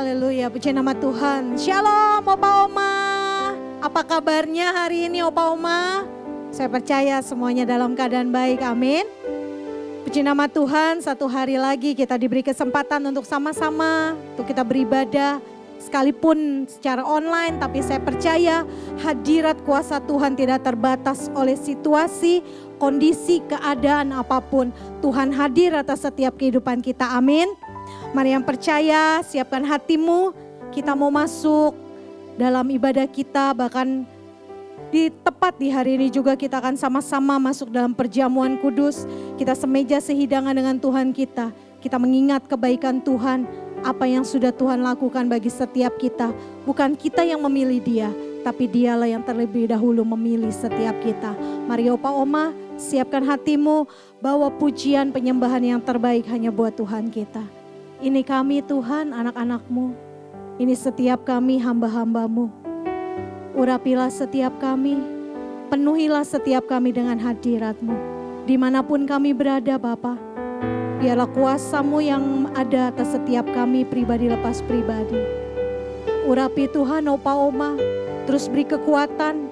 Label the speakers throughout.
Speaker 1: Haleluya, puji nama Tuhan. Shalom Opa Oma. Apa kabarnya hari ini Opa Oma? Saya percaya semuanya dalam keadaan baik, amin. Puji nama Tuhan, satu hari lagi kita diberi kesempatan untuk sama-sama, untuk kita beribadah. Sekalipun secara online, tapi saya percaya hadirat kuasa Tuhan tidak terbatas oleh situasi, kondisi, keadaan apapun. Tuhan hadir atas setiap kehidupan kita, amin. Mari yang percaya, siapkan hatimu, kita mau masuk dalam ibadah kita, bahkan tepat di hari ini juga kita akan sama-sama masuk dalam perjamuan kudus. Kita semeja sehidangan dengan Tuhan kita. Kita mengingat kebaikan Tuhan, apa yang sudah Tuhan lakukan bagi setiap kita. Bukan kita yang memilih Dia, tapi Dialah yang terlebih dahulu memilih setiap kita. Mari Opa Oma, siapkan hatimu, bawa pujian penyembahan yang terbaik hanya buat Tuhan kita. Ini kami Tuhan, anak-anak-Mu. Ini setiap kami hamba-hamba-Mu. Urapilah setiap kami, penuhilah setiap kami dengan hadirat-Mu. Dimanapun kami berada Bapa, biarlah kuasa-Mu yang ada atas setiap kami pribadi lepas pribadi. Urapi Tuhan Opa Oma, terus beri kekuatan,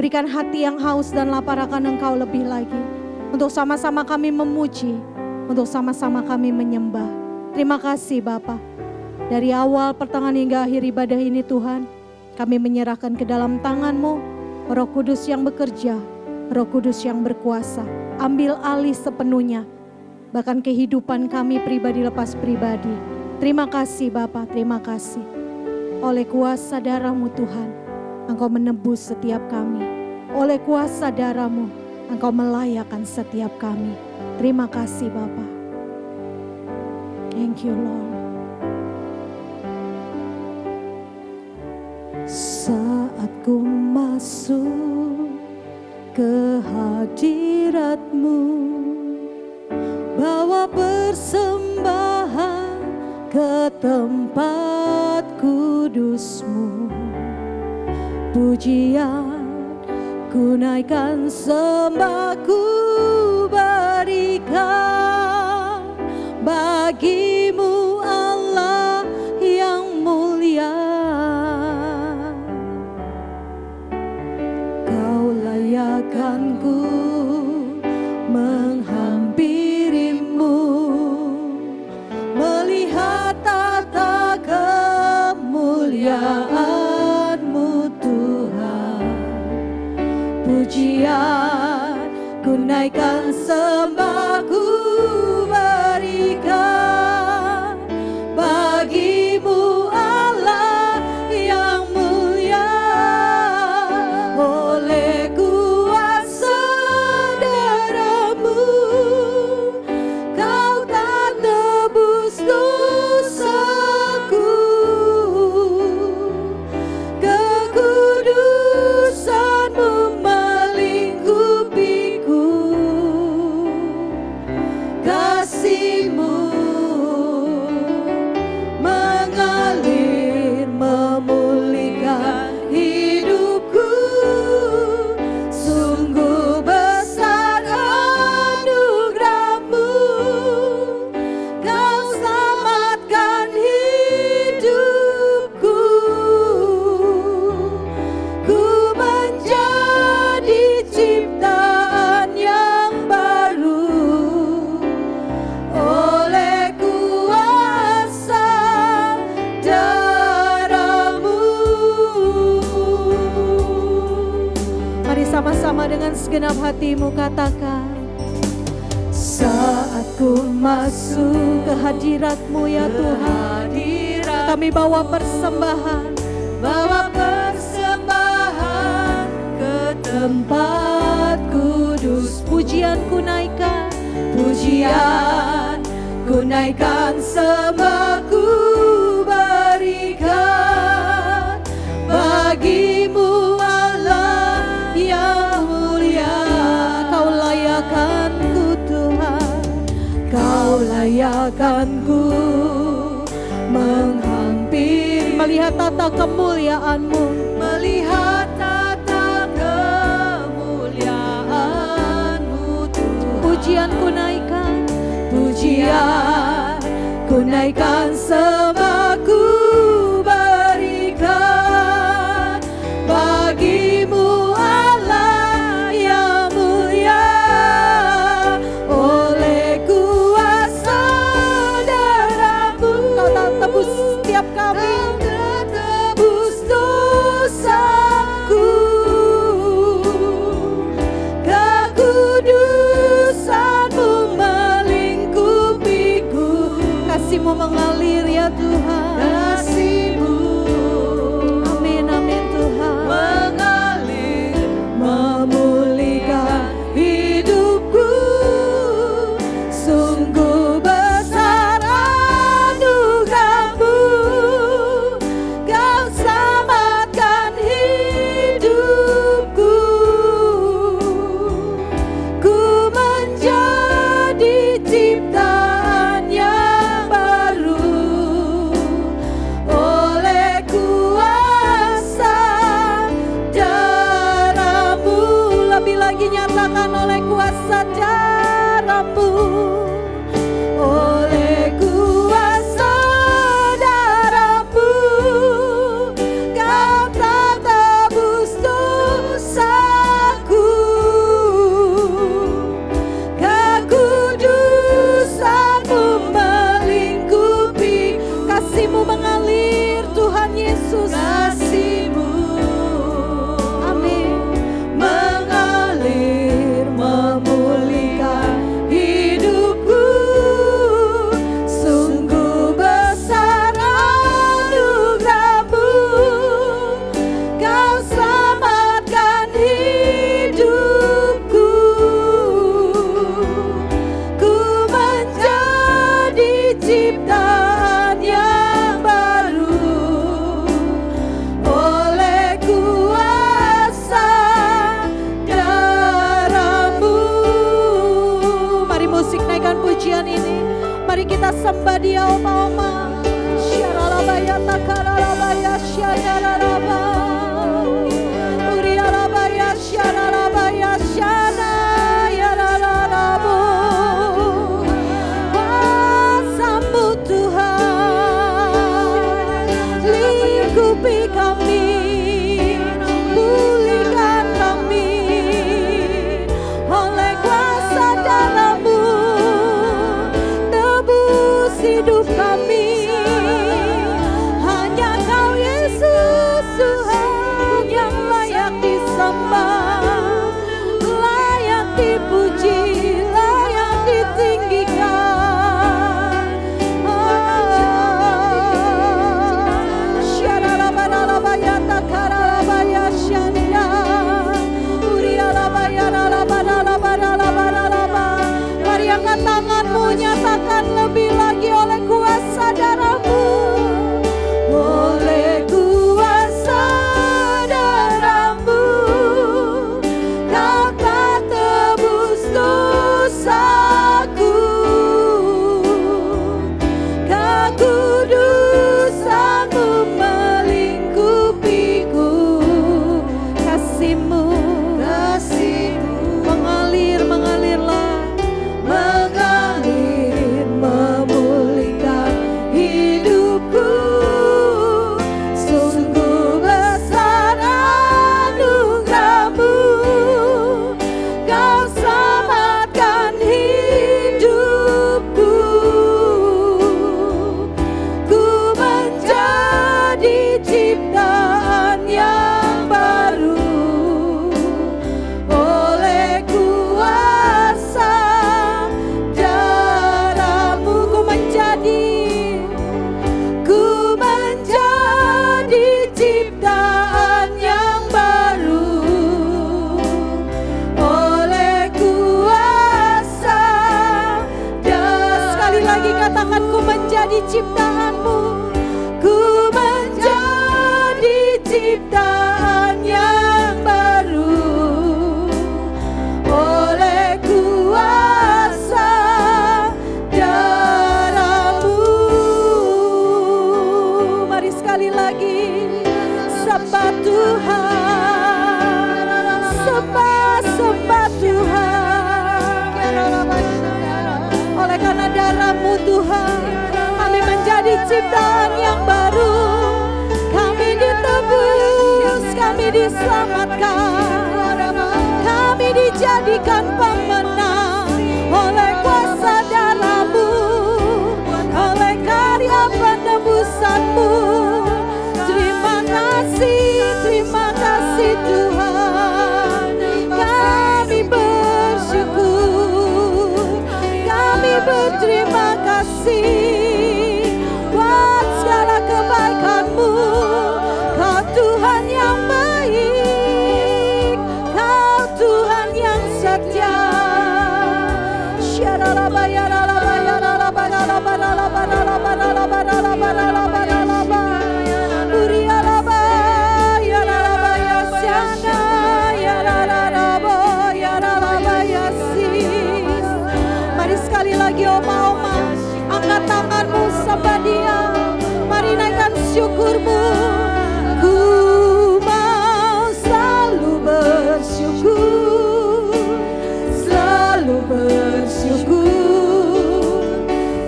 Speaker 1: berikan hati yang haus dan lapar akan Engkau lebih lagi. Untuk sama-sama kami memuji, untuk sama-sama kami menyembah. Terima kasih Bapa. Dari awal pertengahan hingga akhir ibadah ini Tuhan, kami menyerahkan ke dalam tangan-Mu, Roh Kudus yang bekerja, Roh Kudus yang berkuasa. Ambil alih sepenuhnya, bahkan kehidupan kami pribadi lepas pribadi. Terima kasih Bapa, terima kasih. Oleh kuasa darah-Mu Tuhan, Engkau menebus setiap kami. Oleh kuasa darah-Mu, Engkau melayakkan setiap kami. Terima kasih Bapa. Thank you Lord. Saat ku masuk ke hadirat-Mu, bawa persembahan ke tempat kudus-Mu. Pujian ku naikkan, sembah ku berikan bagi-Mu Allah yang mulia. Kau layakkan ku menghampiri-Mu, melihat tata kemuliaan-Mu Tuhan. Pujian ku naikkan, sembah ku berikan bagi-Mu Allah yang mulia. Oleh kuasa darah-Mu, Kau tak tebus dosaku. Kekudusan-Mu melingkupiku. Kasih-Mu mengalir, memulihkan hidupku. Sungguh besar anugerah-Mu, Kau selamatkan hidupku. Ku menjadi ciptaan yang baru oleh kuasa darah-Mu. Mari sama-sama dengan segenap hatimu katakan, saat ku masuk ke hadirat-Mu ya Tuhan, kami bawa persembahan ke tempat kudus. Pujian ku naikkan, sembah ku berikan bagi-Mu Allah yang mulia. Kau layakkan ku Tuhan, Kau layakkan ku menghampiri, melihat tata kemuliaan-Mu, melihat tata kemuliaan-Mu Tuhan. Pujian ku naikkan, pujian ku naikkan, sembahku setiap kami. Tebus dosaku, kekudusan-Mu melingkupiku. Kasih-Mu mengalir ya Tuhan. Kasih-Mu, amin amin Tuhan, mengalir memulihkan hidupku. Sungguh besar anugerah-Mu, Kau selamatkan hidupku. Ku menjadi ciptaan yang baru oleh kuasa darah-Mu. Lebih lagi nyatakan oleh kuasa darah-Mu. Oleh kuasa darah-Mu, Kau telah tebus dosaku. Kekudusan-Mu melingkupi. Kasih-Mu mengalir Tuhan Yesus. Kasih-Mu, amin, mengalir memulihkan hidupku. Sungguh besar anugerah-Mu, Kau selamatkan hidupku. Ku menjadi ciptaan yang baru oleh kuasa darah-Mu. Mari musik naikkan pujian ini. Mari kita sembah Dia, Oma-oma. Syaralabaya takaralabaya syaralaba. Urialabaya syaralabaya syana yaralalabu. Kuasa-Mu Tuhan lingkupi kami, pulihkan kami. Oleh kuasa darah-Mu tebus hidup kami. Hanya Kau Yesus Tuhan yang layak disembah, layak dipuji, layak ditinggikan. Syaralabaralabaya takaralabaya syanda. Urialabayaralabaralabaralabaralaba. Mari angkat tanganmu, nyatakan lebih lagi oleh kuasa darah-Mu. Oleh kuasa darah-Mu, Kau telah tebus dosaku. Kekudusan-Mu melingkupiku. Kasih-Mu, kasih-Mu mengalir, mengalirlah, mengalir memulihkan hidupku. Sungguh besar anugerah-Mu, Kau selamatkan hidupku. Ku menjadi ciptaan yang baru oleh kuasa darah-Mu. Ku menjadi ciptaan yang baru oleh kuasa darah. Sekali lagi katakan, ku menjadi ciptaan-Mu. Ku menjadi ciptaan yang baru oleh kuasa darah-Mu. Mari sekali lagi sembah Tuhan, sembah Tuhan. Oleh karena darah-Mu Tuhan, kami menjadi ciptaan yang baru. Kami ditebus, kami diselamatkan, kami dijadikan pemenang oleh kuasa darah-Mu, oleh karya penebusan-Mu. sembah Dia. Mari naikkan syukurmu. Ku mau selalu bersyukur, selalu bersyukur.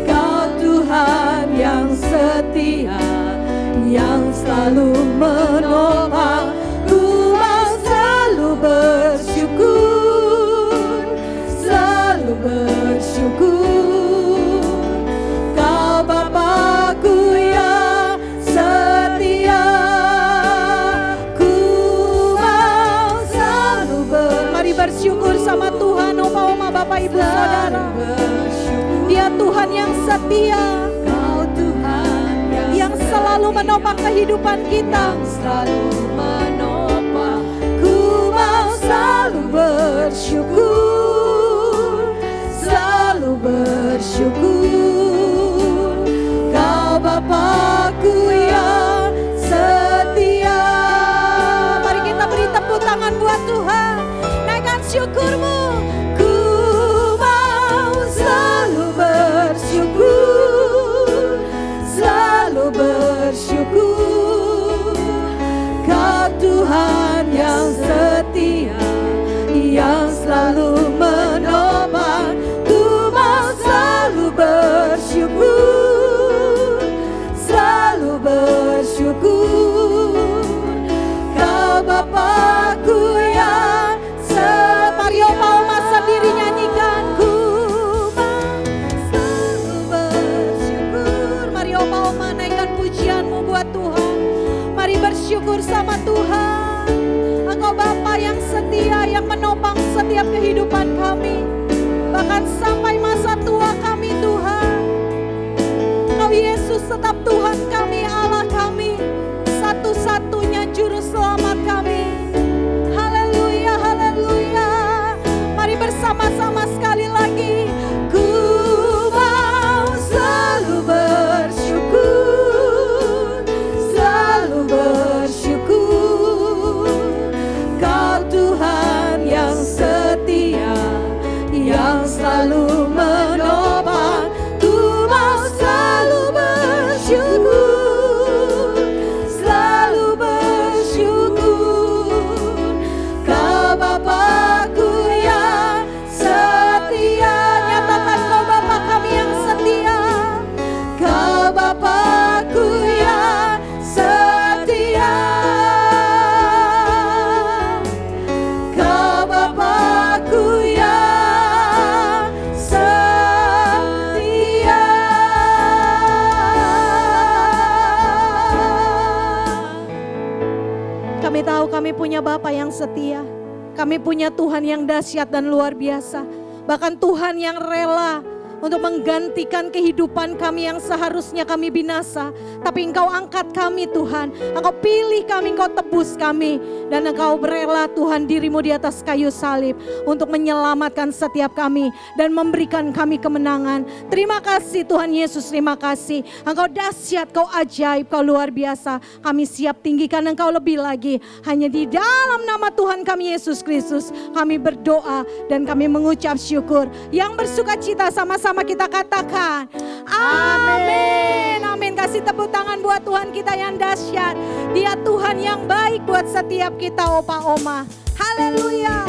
Speaker 1: Kau Tuhan yang setia, yang selalu menopang. Ku mau selalu bersyukur, selalu bersyukur. Kau Bapa-Ku yang setia. Ku mau selalu Mari bersyukur sama Tuhan, Oma-oma, Bapak, Ibu, Saudara. Dia Tuhan yang setia, yang selalu menopang kehidupan kita, selalu menopang. Ku mau selalu bersyukur, selalu bersyukur. Kau Bapa-Ku yang setia. Mari kita beri tepuk tangan buat Tuhan. Naikkan syukurmu. Ku mau selalu bersyukur, selalu bersyukur. Kau Tuhan yang setia, yang selalu menopang. Ku mau selalu bersyukur, selalu bersyukur. Kau Bapa-Ku yang Mari Oma sendiri nyanyikan. Ku mau selalu bersyukur. Mari Oma naikkan pujianmu buat Tuhan. Mari bersyukur sama Tuhan. Engkau Bapa yang setia, yang menopang setiap kehidupan kami, bahkan sampai masa tua kami Tuhan. Engkau Yesus tetap Tuhan kami, Allah kami, satu-satunya juru selamat kami. Haleluya, haleluya. Mari bersama-sama sekali lagi. Ku mau selalu bersyukur, selalu bersyukur. Kau Tuhan yang setia, yang selalu menopang. Ku mau selalu bersyukur, selalu bersyukur. Kau Bapa-Ku yang setia. Nyatakan Kau Bapa kami yang setia. Kau Bapa-Ku yang setia. Kau Bapa-Ku yang setia. Kami tahu kami punya Bapa yang setia. Kami punya Tuhan yang dahsyat dan luar biasa. Bahkan Tuhan yang rela untuk menggantikan kehidupan kami yang seharusnya kami binasa. Tapi Engkau angkat kami Tuhan. Engkau pilih kami, Engkau tebus kami. Dan Engkau rela Tuhan dirimu di atas kayu salib untuk menyelamatkan setiap kami dan memberikan kami kemenangan. Terima kasih Tuhan Yesus, terima kasih. Engkau dahsyat, Kau ajaib, Kau luar biasa. Kami siap tinggikan Engkau lebih lagi. Hanya di dalam nama Tuhan kami Yesus Kristus kami berdoa dan kami mengucap syukur. Yang bersuka cita sama-sama kita katakan amin. Amin. Kasih tepuk tangan buat Tuhan kita yang dahsyat. Dia Tuhan yang baik buat setiap kita, Opa Oma. Haleluya.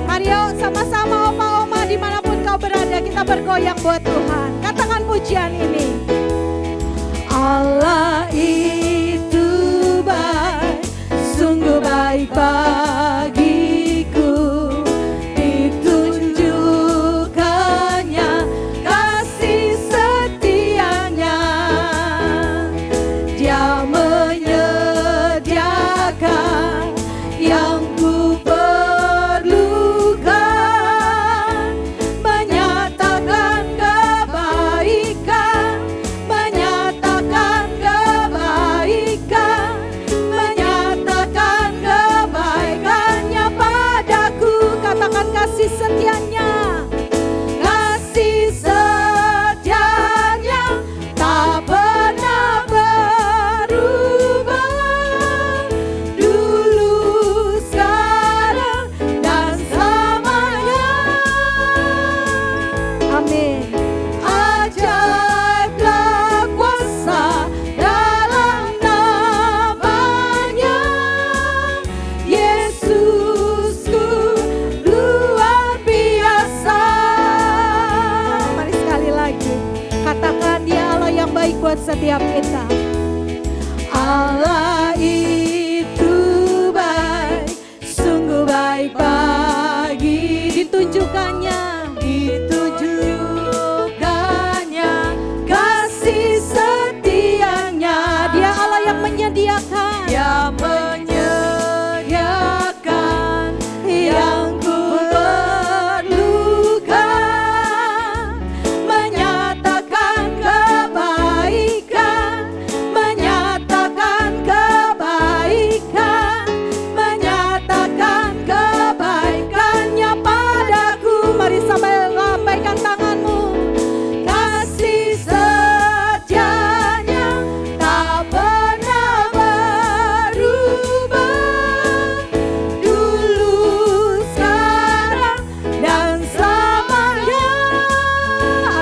Speaker 1: Mari yuk sama-sama Opa Oma dimanapun kau berada, kita bergoyang buat Tuhan. Katakan pujian ini. Allah itu baik, sungguh baik bagiku. Ditunjukkannya kasih setianya. Dia menyediakan yang ku perlukan, menyatakan kebaikan baik buat setiap kita. Allah itu baik, sungguh baik bagi ditunjukkannya kasih setianya. Dia Allah yang menyediakan, yang ku perlukan, menyatakan kebaikan, menyatakan kebaikannya padaku. Mari sambil lambaikan tanganmu. Kasih setianya tak pernah berubah, dulu, sekarang, dan selamanya.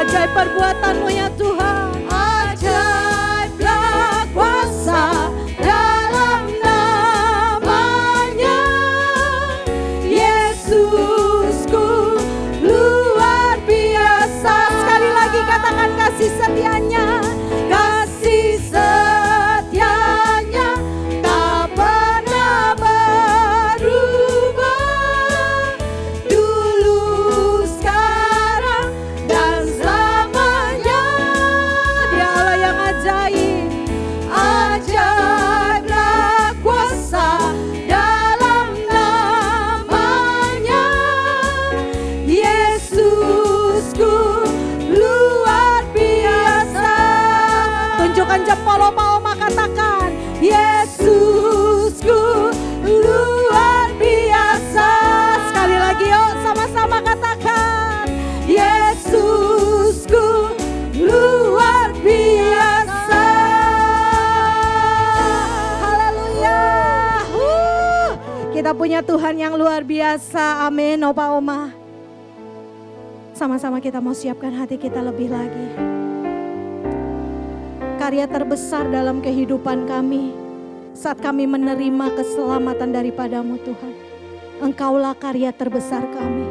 Speaker 1: Ajaib perbuatanmu ya Tuhan, ajaiblah kuasa dalam namanya. Yesusku luar biasa. Sekali lagi katakan kasih setianya. Kasih setianya tak pernah berubah, dulu, sekarang, dan selamanya. Dia Allah yang ajaib, ajaiblah kuasa dalam namanya. Yesusku luar biasa. Tunjukkan jempol Oma, katakan Yesusku luar biasa. Sekali lagi yuk sama-sama katakan Yesusku luar biasa. Haleluya. Kita punya Tuhan yang luar biasa. Amin. Opa Oma, sama-sama kita mau siapkan hati kita lebih lagi. Karya terbesar dalam kehidupan kami saat kami menerima keselamatan daripadamu Tuhan. Engkaulah karya terbesar kami.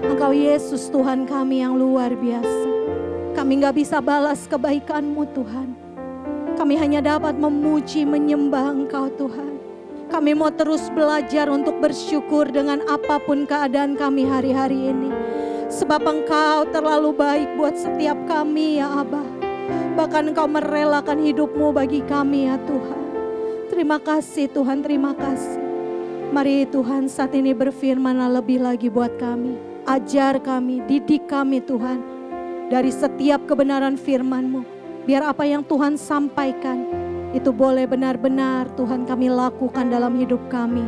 Speaker 1: Engkau Yesus Tuhan kami yang luar biasa. Kami gak bisa balas kebaikan-Mu Tuhan. Kami hanya dapat memuji, menyembah Engkau Tuhan. Kami mau terus belajar untuk bersyukur dengan apapun keadaan kami hari-hari ini. Sebab Engkau terlalu baik buat setiap kami ya Abah. Bahkan Engkau merelakan hidup-Mu bagi kami ya Tuhan. Terima kasih Tuhan, terima kasih. Mari Tuhan saat ini berfirman-Nya lebih lagi buat kami. Ajar kami, didik kami Tuhan. Dari setiap kebenaran firman-Mu. Biar apa yang Tuhan sampaikan itu boleh benar-benar Tuhan kami lakukan dalam hidup kami.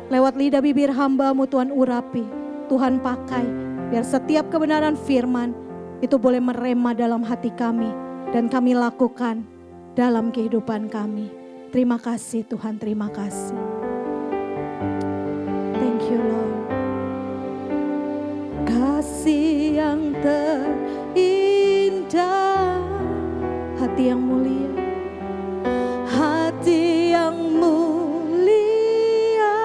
Speaker 1: Lewat lidah bibir hamba-Mu Tuhan urapi, Tuhan pakai. Biar setiap kebenaran firman itu boleh merema dalam hati kami. Dan kami lakukan dalam kehidupan kami. Terima kasih Tuhan, terima kasih. Thank you Lord. Kasih yang terindah, hati yang mulia, hati yang mulia,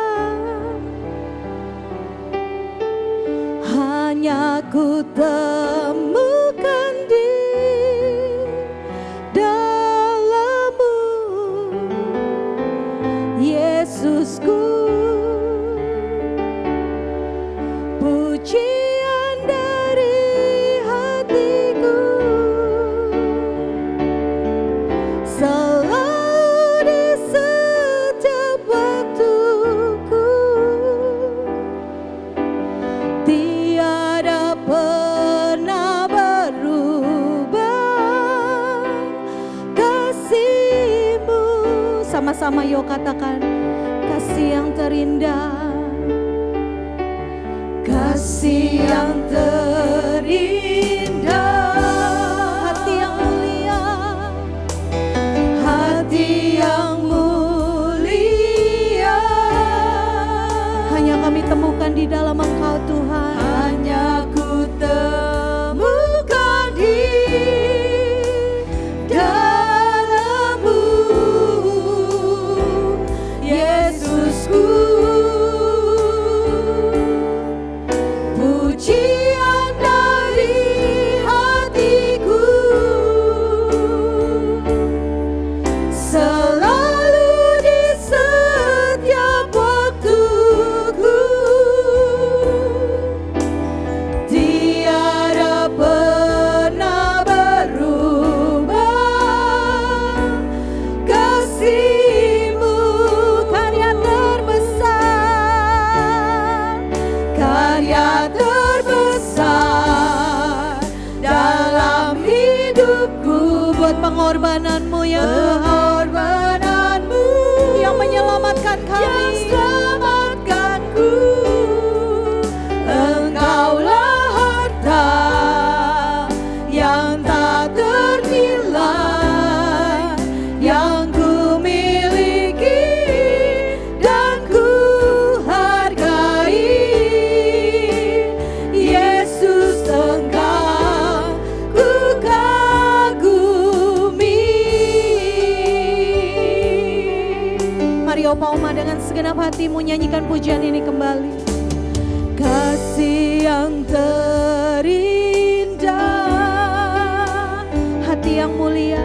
Speaker 1: hanya ku temukan di dalam-Mu, Yesusku. Pujian dari hatiku selalu di setiap waktuku. Tiada pernah berubah kasih-Mu. Sama-sama yuk katakan kasih yang terindah. Kasih yang terindah, hati yang mulia, hati yang mulia, hanya kami temukan di dalam Engkau Tuhan. Hanya ku temukan di dalam-Mu, Yesusku. Pujian dari hatiku buat pengorbananmu ya Tuhan.
Speaker 2: Pengorbananmu
Speaker 1: Yang menyelamatkan kami.
Speaker 2: yang selamatkanku. Engkaulah harta yang tak ternilai yang ku miliki dan ku hargai. Yesus, Engkau ku kagumi.
Speaker 1: Mari Oma dengan segenap hatimu nyanyikan pujian ini kembali.
Speaker 2: Kasih yang terindah,
Speaker 1: Hati yang mulia,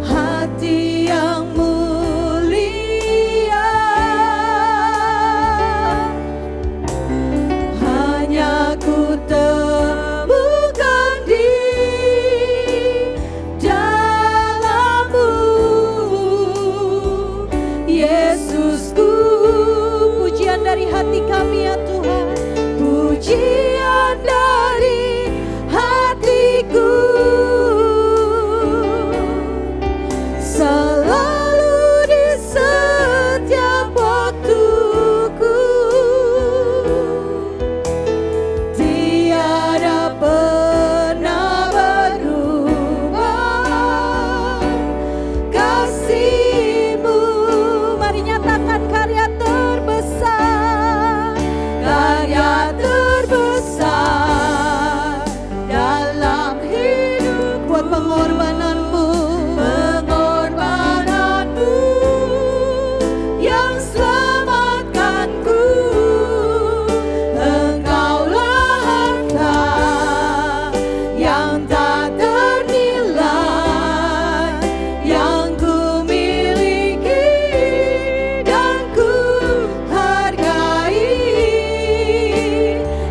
Speaker 2: hati yang mulia, hanya ku temukan di dalam-Mu, Yesusku.
Speaker 1: pujian dari hati kami ya Tuhan.
Speaker 2: Pujian dari hatiku, selalu di setiap waktuku, tiada pernah berubah kasih-Mu.
Speaker 1: Mari nyatakan karya terbesar,
Speaker 2: Karya terbesar dalam hidup,
Speaker 1: buat pengorbananmu.
Speaker 2: pengorbananmu yang selamatkanku. Engkaulah harta yang tak ternilai yang ku miliki dan ku hargai.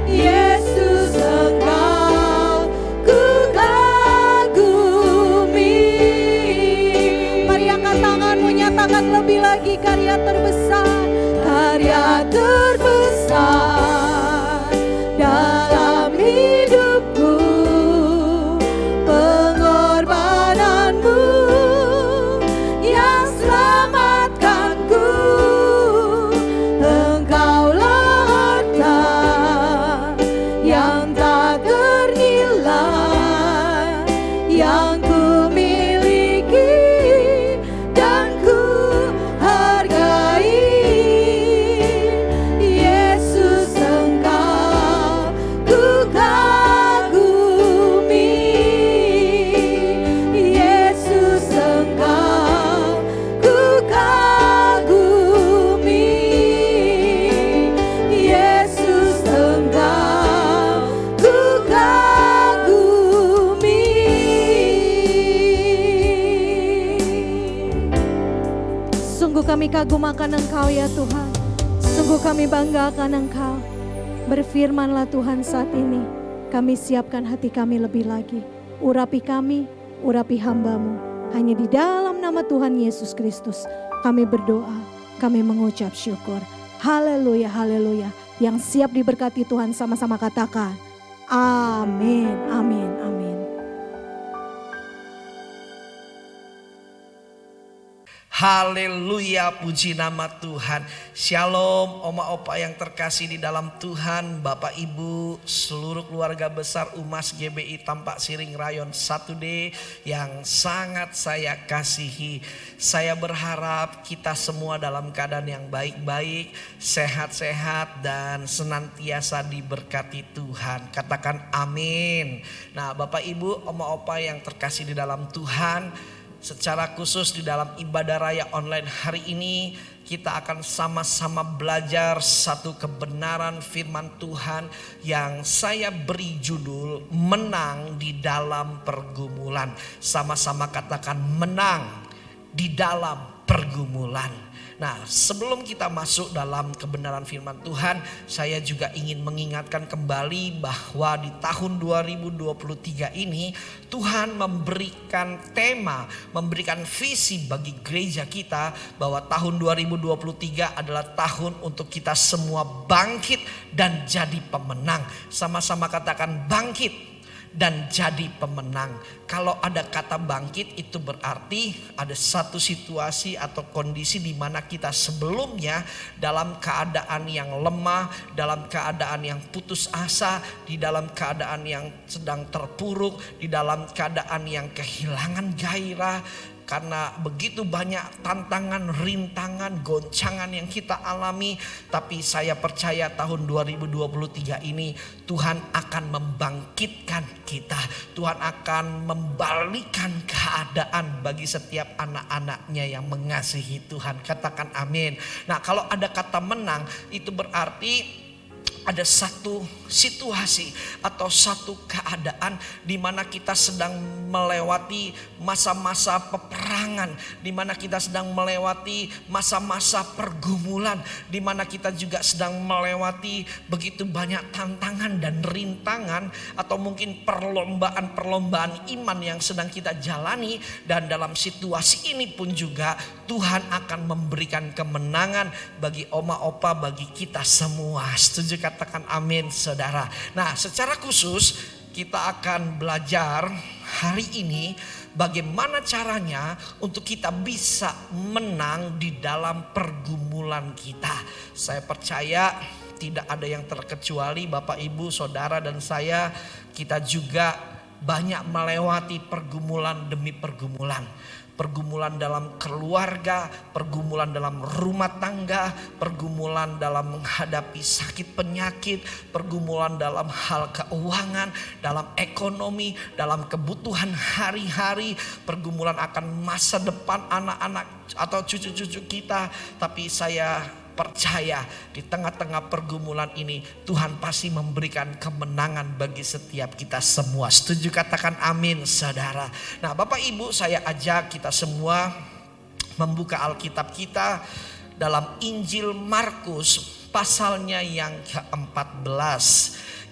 Speaker 2: Yesus, Engkau ku kagumi.
Speaker 1: Mari angkat tanganmu nyatakan lebih lagi karya terbesar.
Speaker 2: Karya terbesar dalam hidupku, pengorbananmu yang selamatkanku. Engkaulah harta yang tak ternilai yang ku miliki dan ku hargai. Yesus, Engkau ku kagumi. Yesus, Engkau ku kagumi. Yesus, Engkau ku kagumi.
Speaker 1: Sungguh kami kagum akan Engkau ya Tuhan. Sungguh kami bangga akan Engkau. Berfirmanlah Tuhan saat ini. Kami siapkan hati kami lebih lagi. Urapi kami, urapi hamba-Mu. Hanya di dalam nama Tuhan Yesus Kristus kami berdoa, kami mengucap syukur. Haleluya, haleluya. Yang siap diberkati Tuhan sama-sama katakan, amin, amin, amin.
Speaker 3: Haleluya, puji nama Tuhan. Shalom oma opa yang terkasih di dalam Tuhan, Bapak Ibu, seluruh keluarga besar Umas GBI Tampak Siring Rayon 1D yang sangat saya kasihi. Saya berharap kita semua dalam keadaan yang baik-baik, sehat-sehat dan senantiasa diberkati Tuhan. Katakan amin. Nah, Bapak Ibu, oma opa yang terkasih di dalam Tuhan, secara khusus di dalam ibadah raya online hari ini kita akan sama-sama belajar satu kebenaran firman Tuhan yang saya beri judul menang di dalam pergumulan. Sama-sama katakan menang di dalam pergumulan. Nah, sebelum kita masuk dalam kebenaran firman Tuhan, saya juga ingin mengingatkan kembali bahwa di tahun 2023 ini Tuhan memberikan tema, memberikan visi bagi gereja kita bahwa tahun 2023 adalah tahun untuk kita semua bangkit dan jadi pemenang. Sama-sama katakan bangkit dan jadi pemenang. Kalau ada kata bangkit itu berarti ada satu situasi atau kondisi di mana kita sebelumnya dalam keadaan yang lemah, dalam keadaan yang putus asa, di dalam keadaan yang sedang terpuruk, di dalam keadaan yang kehilangan gairah. Karena begitu banyak tantangan, rintangan, goncangan yang kita alami. Tapi saya percaya tahun 2023 ini Tuhan akan membangkitkan kita. Tuhan akan membalikan keadaan bagi setiap anak-anaknya yang mengasihi Tuhan. Katakan amin. Nah, kalau ada kata menang itu berarti ada satu situasi atau satu keadaan di mana kita sedang melewati masa-masa peperangan, di mana kita sedang melewati masa-masa pergumulan, di mana kita juga sedang melewati begitu banyak tantangan dan rintangan atau mungkin perlombaan-perlombaan iman yang sedang kita jalani. Dan dalam situasi ini pun juga Tuhan akan memberikan kemenangan bagi oma opa, bagi kita semua. Setuju? Katakan amin, saudara. Nah, secara khusus kita akan belajar hari ini bagaimana caranya untuk kita bisa menang di dalam pergumulan kita. Saya percaya tidak ada yang terkecuali Bapak Ibu, saudara dan saya. Kita juga banyak melewati pergumulan demi pergumulan. Pergumulan dalam keluarga, pergumulan dalam rumah tangga, pergumulan dalam menghadapi sakit penyakit, pergumulan dalam hal keuangan, dalam ekonomi, dalam kebutuhan hari-hari, pergumulan akan masa depan anak-anak atau cucu-cucu kita. Tapi saya percaya di tengah-tengah pergumulan ini Tuhan pasti memberikan kemenangan bagi setiap kita semua. Setuju? Katakan amin, saudara. Nah, Bapak Ibu, saya ajak kita semua membuka Alkitab kita dalam Injil Markus pasalnya yang ke-14.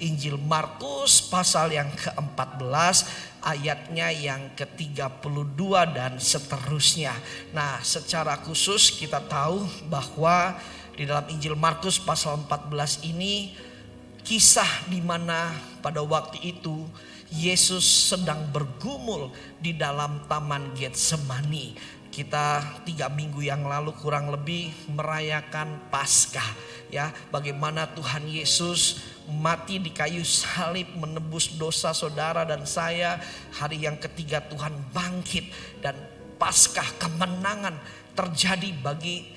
Speaker 3: Injil Markus pasal yang ke-14 ayatnya yang ke-32 dan seterusnya. Nah, secara khusus kita tahu bahwa di dalam Injil Markus pasal 14 ini kisah di mana pada waktu itu Yesus sedang bergumul di dalam taman Getsemani. Kita 3 minggu yang lalu kurang lebih merayakan Paskah, ya, bagaimana Tuhan Yesus mati di kayu salib menebus dosa saudara dan saya. Hari yang ketiga Tuhan bangkit dan Paskah, kemenangan terjadi bagi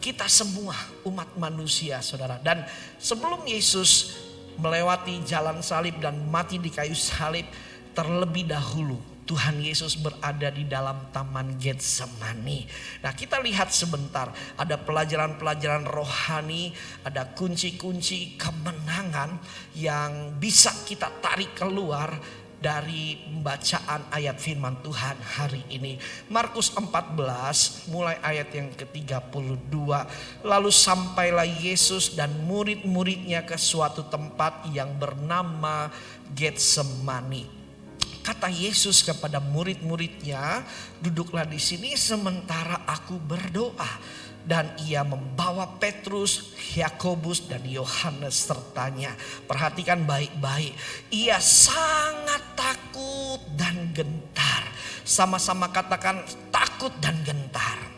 Speaker 3: kita semua umat manusia, saudara. Dan sebelum Yesus melewati jalan salib dan mati di kayu salib, terlebih dahulu Tuhan Yesus berada di dalam taman Getsemani. Nah, kita lihat sebentar, ada pelajaran-pelajaran rohani, ada kunci-kunci kemenangan yang bisa kita tarik keluar dari bacaan ayat firman Tuhan hari ini. Markus 14 mulai ayat yang ke-32. Lalu sampailah Yesus dan murid-muridnya ke suatu tempat yang bernama Getsemani. Kata Yesus kepada murid-muridnya, duduklah di sini sementara aku berdoa. Dan ia membawa Petrus, Yakobus dan Yohanes sertanya. Perhatikan baik-baik. Ia sangat takut dan gentar. Sama-sama katakan takut dan gentar.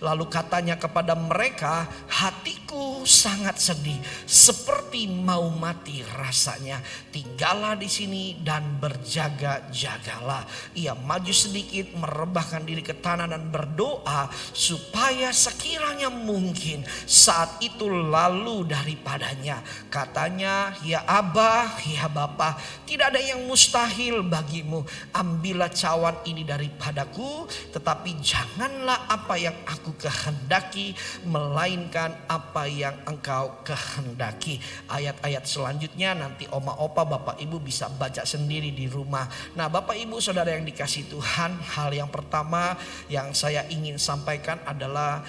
Speaker 3: Lalu katanya kepada mereka, hatiku sangat sedih, seperti mau mati rasanya. Tinggallah di sini dan berjaga-jagalah. Ia maju sedikit, merebahkan diri ke tanah dan berdoa supaya sekiranya mungkin saat itu lalu daripadanya. Katanya, ya Abah, ya Bapa, tidak ada yang mustahil bagimu. Ambillah cawan ini daripadaku, tetapi janganlah apa yang aku kehendaki, melainkan apa yang engkau kehendaki. Ayat-ayat selanjutnya nanti oma opa bapak ibu bisa baca sendiri di rumah. Nah, bapak ibu saudara yang dikasihi Tuhan, hal yang pertama yang saya ingin sampaikan adalah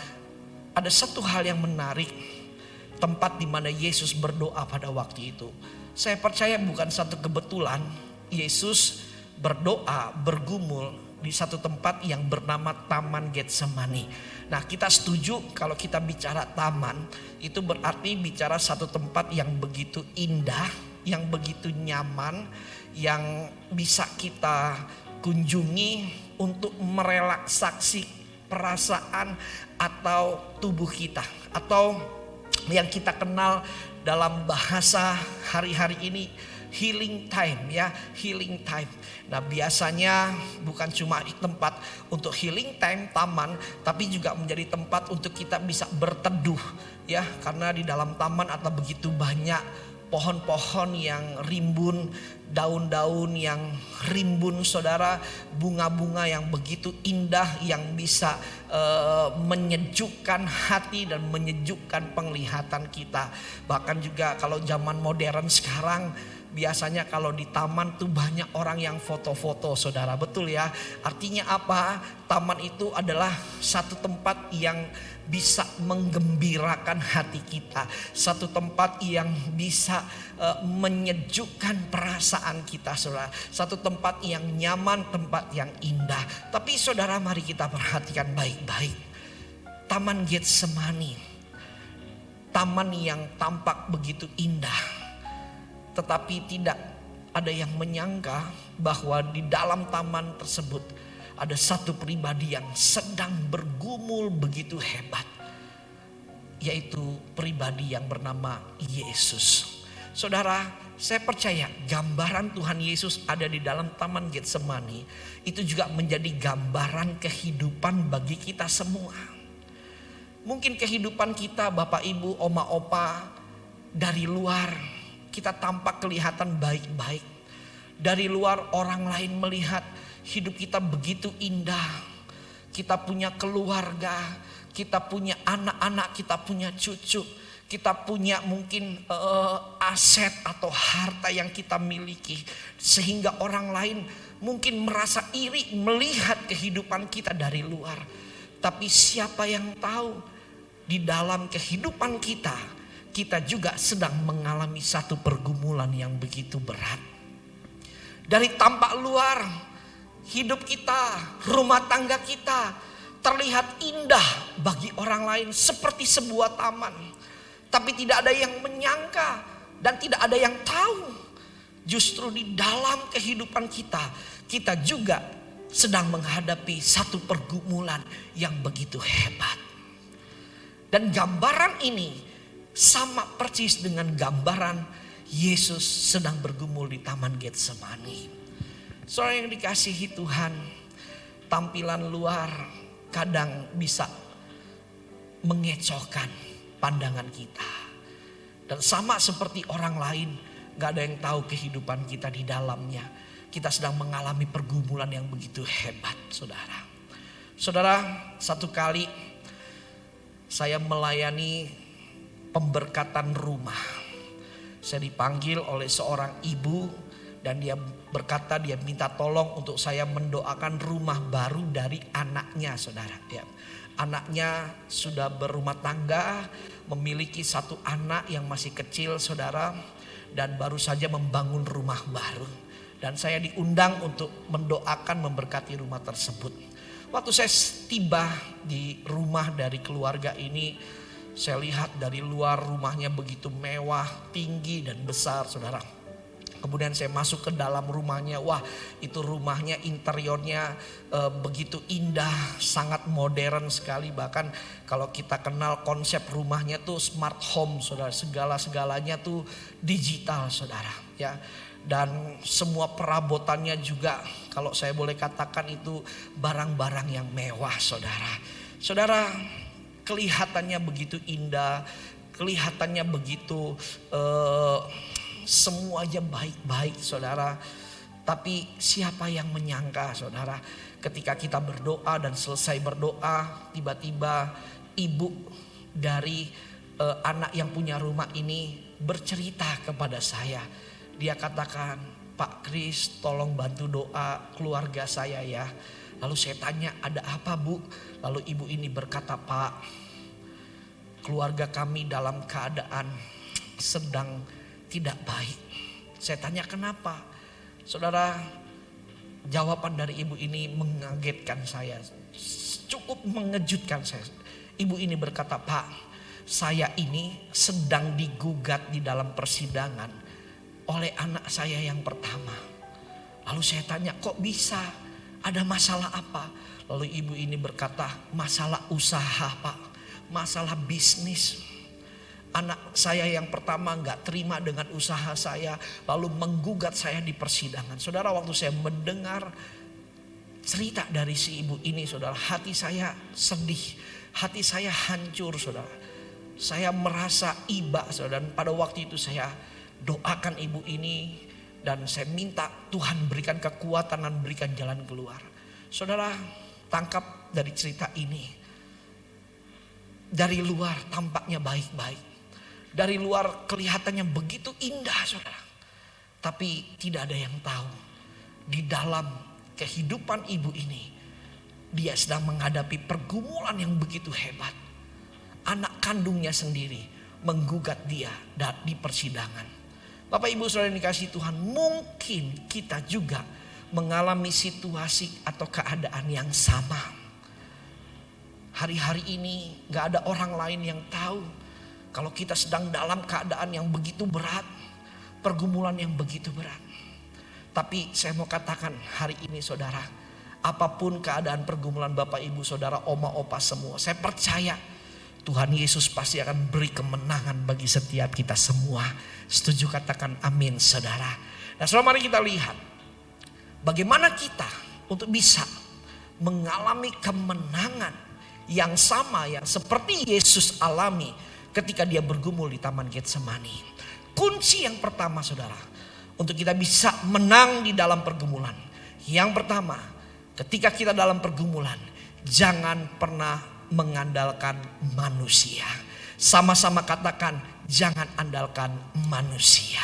Speaker 3: ada satu hal yang menarik, tempat di mana Yesus berdoa pada waktu itu. Saya percaya bukan satu kebetulan Yesus berdoa, bergumul di satu tempat yang bernama Taman Getsemani. Nah, kita setuju kalau kita bicara taman, itu berarti bicara satu tempat yang begitu indah, yang begitu nyaman yang bisa kita kunjungi untuk merelaksasi perasaan atau tubuh kita, atau yang kita kenal dalam bahasa hari-hari ini healing time, ya, healing time. Nah, biasanya bukan cuma tempat untuk healing time taman, tapi juga menjadi tempat untuk kita bisa berteduh, ya, karena di dalam taman ada begitu banyak pohon-pohon yang rimbun, daun-daun yang rimbun, saudara, bunga-bunga yang begitu indah yang bisa menyejukkan hati dan menyejukkan penglihatan kita. Bahkan juga kalau zaman modern sekarang, biasanya kalau di taman tuh banyak orang yang foto-foto, saudara, betul ya. Artinya apa? Taman itu adalah satu tempat yang bisa menggembirakan hati kita, satu tempat yang bisa menyejukkan perasaan kita, saudara, satu tempat yang nyaman, tempat yang indah. Tapi saudara, mari kita perhatikan baik-baik. Taman Getsemani, taman yang tampak begitu indah, tetapi tidak ada yang menyangka bahwa di dalam taman tersebut ada satu pribadi yang sedang bergumul begitu hebat, yaitu pribadi yang bernama Yesus. Saudara, saya percaya gambaran Tuhan Yesus ada di dalam taman Getsemani itu juga menjadi gambaran kehidupan bagi kita semua. Mungkin kehidupan kita, Bapak Ibu, Oma Opa, dari luar kita tampak kelihatan baik-baik. Dari luar orang lain melihat hidup kita begitu indah. Kita punya keluarga, kita punya anak-anak, kita punya cucu, kita punya mungkin aset atau harta yang kita miliki. Sehingga orang lain mungkin merasa iri melihat kehidupan kita dari luar. Tapi siapa yang tahu di dalam kehidupan kita, kita juga sedang mengalami satu pergumulan yang begitu berat. Dari tampak luar, hidup kita, rumah tangga kita terlihat indah bagi orang lain seperti sebuah taman. Tapi tidak ada yang menyangka dan tidak ada yang tahu, justru di dalam kehidupan kita, kita juga sedang menghadapi satu pergumulan yang begitu hebat. Dan gambaran ini sama persis dengan gambaran Yesus sedang bergumul di taman Getsemani. Saudara yang dikasihi Tuhan, tampilan luar kadang bisa mengecohkan pandangan kita. Dan sama seperti orang lain, gak ada yang tahu kehidupan kita di dalamnya. Kita sedang mengalami pergumulan yang begitu hebat, saudara. Saudara, satu kali saya melayani pemberkatan rumah. Saya dipanggil oleh seorang ibu dan dia berkata dia minta tolong untuk saya mendoakan rumah baru dari anaknya, saudara. Ya. Anaknya sudah berumah tangga, memiliki satu anak yang masih kecil, saudara, dan baru saja membangun rumah baru. Dan saya diundang untuk mendoakan memberkati rumah tersebut. Waktu saya tiba di rumah dari keluarga ini, saya lihat dari luar rumahnya begitu mewah, tinggi dan besar, saudara. Kemudian saya masuk ke dalam rumahnya. Wah, itu rumahnya interiornya begitu indah, sangat modern sekali. Bahkan kalau kita kenal konsep rumahnya tuh smart home, saudara. Segala-segalanya tuh digital, saudara. Ya. Dan semua perabotannya juga kalau saya boleh katakan itu barang-barang yang mewah, saudara. Saudara, kelihatannya begitu indah, kelihatannya begitu semuanya baik-baik, saudara. Tapi siapa yang menyangka, saudara, ketika kita berdoa dan selesai berdoa, tiba-tiba ibu dari anak yang punya rumah ini bercerita kepada saya. Dia katakan, Pak Kris, tolong bantu doa keluarga saya ya. Lalu saya tanya, ada apa Bu? Lalu ibu ini berkata, Pak, keluarga kami dalam keadaan sedang tidak baik. Saya tanya kenapa? Saudara, jawaban dari ibu ini mengagetkan saya. Cukup mengejutkan saya. Ibu ini berkata, Pak, saya ini sedang digugat di dalam persidangan oleh anak saya yang pertama. Lalu saya tanya, kok bisa? Ada masalah apa? Lalu ibu ini berkata, masalah usaha Pak, masalah bisnis. Anak saya yang pertama gak terima dengan usaha saya, lalu menggugat saya di persidangan. Saudara, waktu saya mendengar cerita dari si ibu ini, saudara, hati saya sedih, hati saya hancur, saudara. Saya merasa iba, saudara. Dan pada waktu itu saya doakan ibu ini dan saya minta Tuhan berikan kekuatan dan berikan jalan keluar. Saudara, tangkap dari cerita ini. Dari luar tampaknya baik-baik. Dari luar kelihatannya begitu indah, saudara. Tapi tidak ada yang tahu. Di dalam kehidupan ibu ini, dia sedang menghadapi pergumulan yang begitu hebat. Anak kandungnya sendiri menggugat dia di persidangan. Bapak Ibu Saudara yang dikasihi Tuhan, mungkin kita juga mengalami situasi atau keadaan yang sama. Hari-hari ini gak ada orang lain yang tahu kalau kita sedang dalam keadaan yang begitu berat, pergumulan yang begitu berat. Tapi saya mau katakan hari ini saudara, apapun keadaan pergumulan Bapak Ibu Saudara, oma opa semua, saya percaya Tuhan Yesus pasti akan beri kemenangan bagi setiap kita semua. Setuju, katakan amin saudara. Nah saudara, mari kita lihat bagaimana kita untuk bisa mengalami kemenangan yang sama yang seperti Yesus alami ketika dia bergumul di Taman Getsemani. Kunci yang pertama saudara, untuk kita bisa menang di dalam pergumulan. Yang pertama, ketika kita dalam pergumulan, jangan pernah mengandalkan manusia. Sama-sama katakan, jangan andalkan manusia.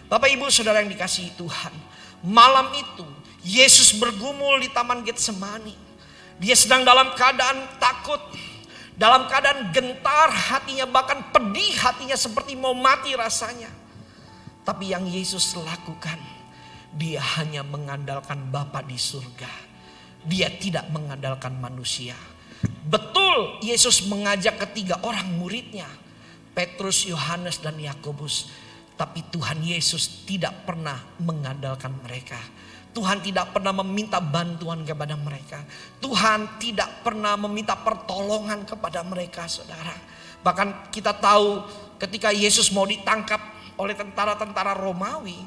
Speaker 3: Bapak Ibu Saudara yang dikasihi Tuhan, malam itu Yesus bergumul di Taman Getsemani. Dia sedang dalam keadaan takut, dalam keadaan gentar hatinya, bahkan pedih hatinya seperti mau mati rasanya. Tapi yang Yesus lakukan, dia hanya mengandalkan Bapa di surga. Dia tidak mengandalkan manusia. Betul, Yesus mengajak ketiga orang muridnya, Petrus, Yohanes dan Yakobus. Tapi Tuhan Yesus tidak pernah mengandalkan mereka. Tuhan tidak pernah meminta bantuan kepada mereka. Tuhan tidak pernah meminta pertolongan kepada mereka, saudara. Bahkan kita tahu ketika Yesus mau ditangkap oleh tentara-tentara Romawi,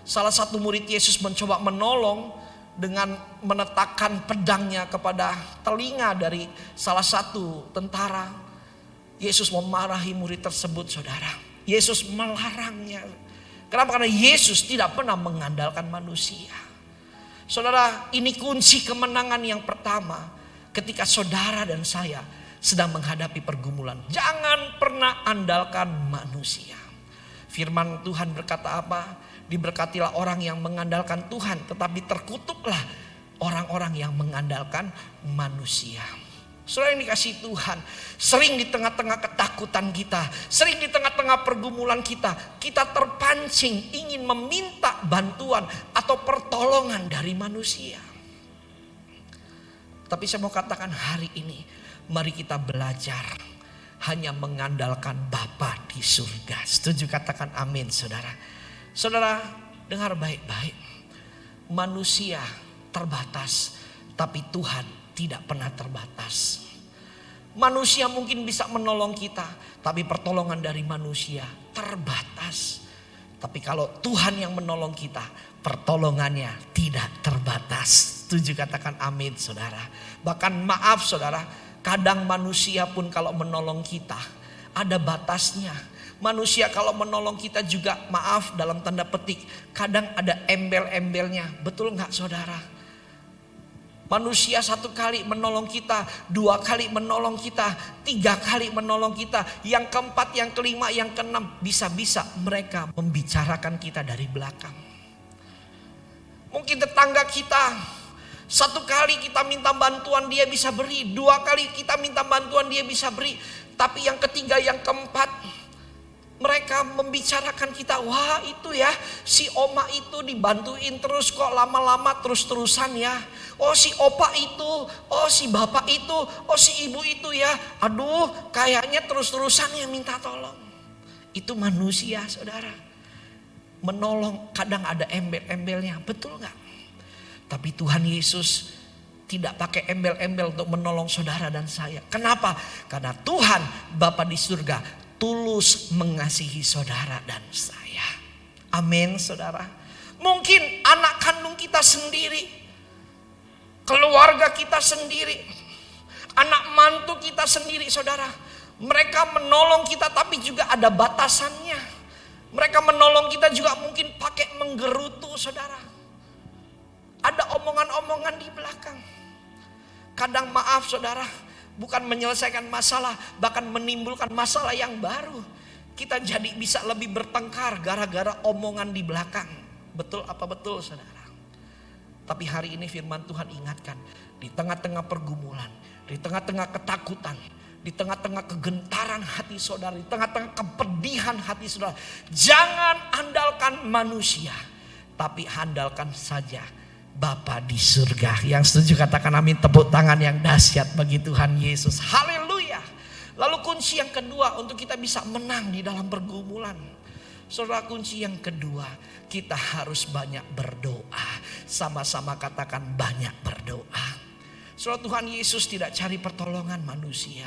Speaker 3: salah satu murid Yesus mencoba menolong dengan meletakkan pedangnya kepada telinga dari salah satu tentara. Yesus memarahi murid tersebut, saudara. Yesus melarangnya. Kenapa? Karena Yesus tidak pernah mengandalkan manusia. Saudara, ini kunci kemenangan yang pertama ketika saudara dan saya sedang menghadapi pergumulan. Jangan pernah andalkan manusia. Firman Tuhan berkata apa? Diberkatilah orang yang mengandalkan Tuhan, tetapi terkutuklah orang-orang yang mengandalkan manusia. Saudara yang dikasihi Tuhan, sering di tengah-tengah ketakutan kita, sering di tengah-tengah pergumulan kita terpancing ingin meminta bantuan atau pertolongan dari manusia. Tapi saya mau katakan hari ini, mari kita belajar hanya mengandalkan Bapa di surga. Setuju, katakan amin saudara. Saudara, dengar baik-baik. Manusia terbatas, tapi Tuhan tidak pernah terbatas. Manusia mungkin bisa menolong kita, tapi pertolongan dari manusia terbatas. Tapi kalau Tuhan yang menolong kita, pertolongannya tidak terbatas. Setuju, katakan amin saudara. Bahkan maaf saudara, kadang manusia pun kalau menolong kita ada batasnya. Manusia kalau menolong kita juga, maaf dalam tanda petik, kadang ada embel-embelnya. Betul gak saudara? Manusia satu kali menolong kita, dua kali menolong kita, tiga kali menolong kita, yang keempat, yang kelima, yang keenam, bisa-bisa mereka membicarakan kita dari belakang. Mungkin tetangga kita, satu kali kita minta bantuan dia bisa beri, dua kali kita minta bantuan dia bisa beri, tapi yang ketiga, yang keempat, mereka membicarakan kita, wah itu ya si oma itu dibantuin terus kok lama-lama terus-terusan ya. Oh si opa itu, oh si bapak itu, oh si ibu itu ya. Aduh kayaknya terus-terusan yang minta tolong. Itu manusia saudara. menolong kadang ada embel-embelnya, betul gak? Tapi Tuhan Yesus tidak pakai embel-embel untuk menolong saudara dan saya. Kenapa? Karena Tuhan Bapa di surga tulus mengasihi saudara dan saya. Amin saudara. Mungkin anak kandung kita sendiri, keluarga kita sendiri, anak mantu kita sendiri saudara. Mereka menolong kita tapi juga ada batasannya. Mereka menolong kita juga mungkin pakai menggerutu saudara. Ada omongan-omongan di belakang. Kadang maaf saudara, bukan menyelesaikan masalah, bahkan menimbulkan masalah yang baru. Kita jadi bisa lebih bertengkar gara-gara omongan di belakang. Betul apa betul saudara? Tapi hari ini firman Tuhan ingatkan, di tengah-tengah pergumulan, di tengah-tengah ketakutan, di tengah-tengah kegentaran hati saudara, di tengah-tengah kepedihan hati saudara, jangan andalkan manusia, tapi andalkan saja Bapa di surga. Yang setuju katakan amin, tepuk tangan yang dahsyat bagi Tuhan Yesus. Haleluya. Lalu kunci yang kedua untuk kita bisa menang di dalam pergumulan. Saudara, kunci yang kedua, kita harus banyak berdoa. Sama-sama katakan banyak berdoa. Saudara, Tuhan Yesus tidak cari pertolongan manusia.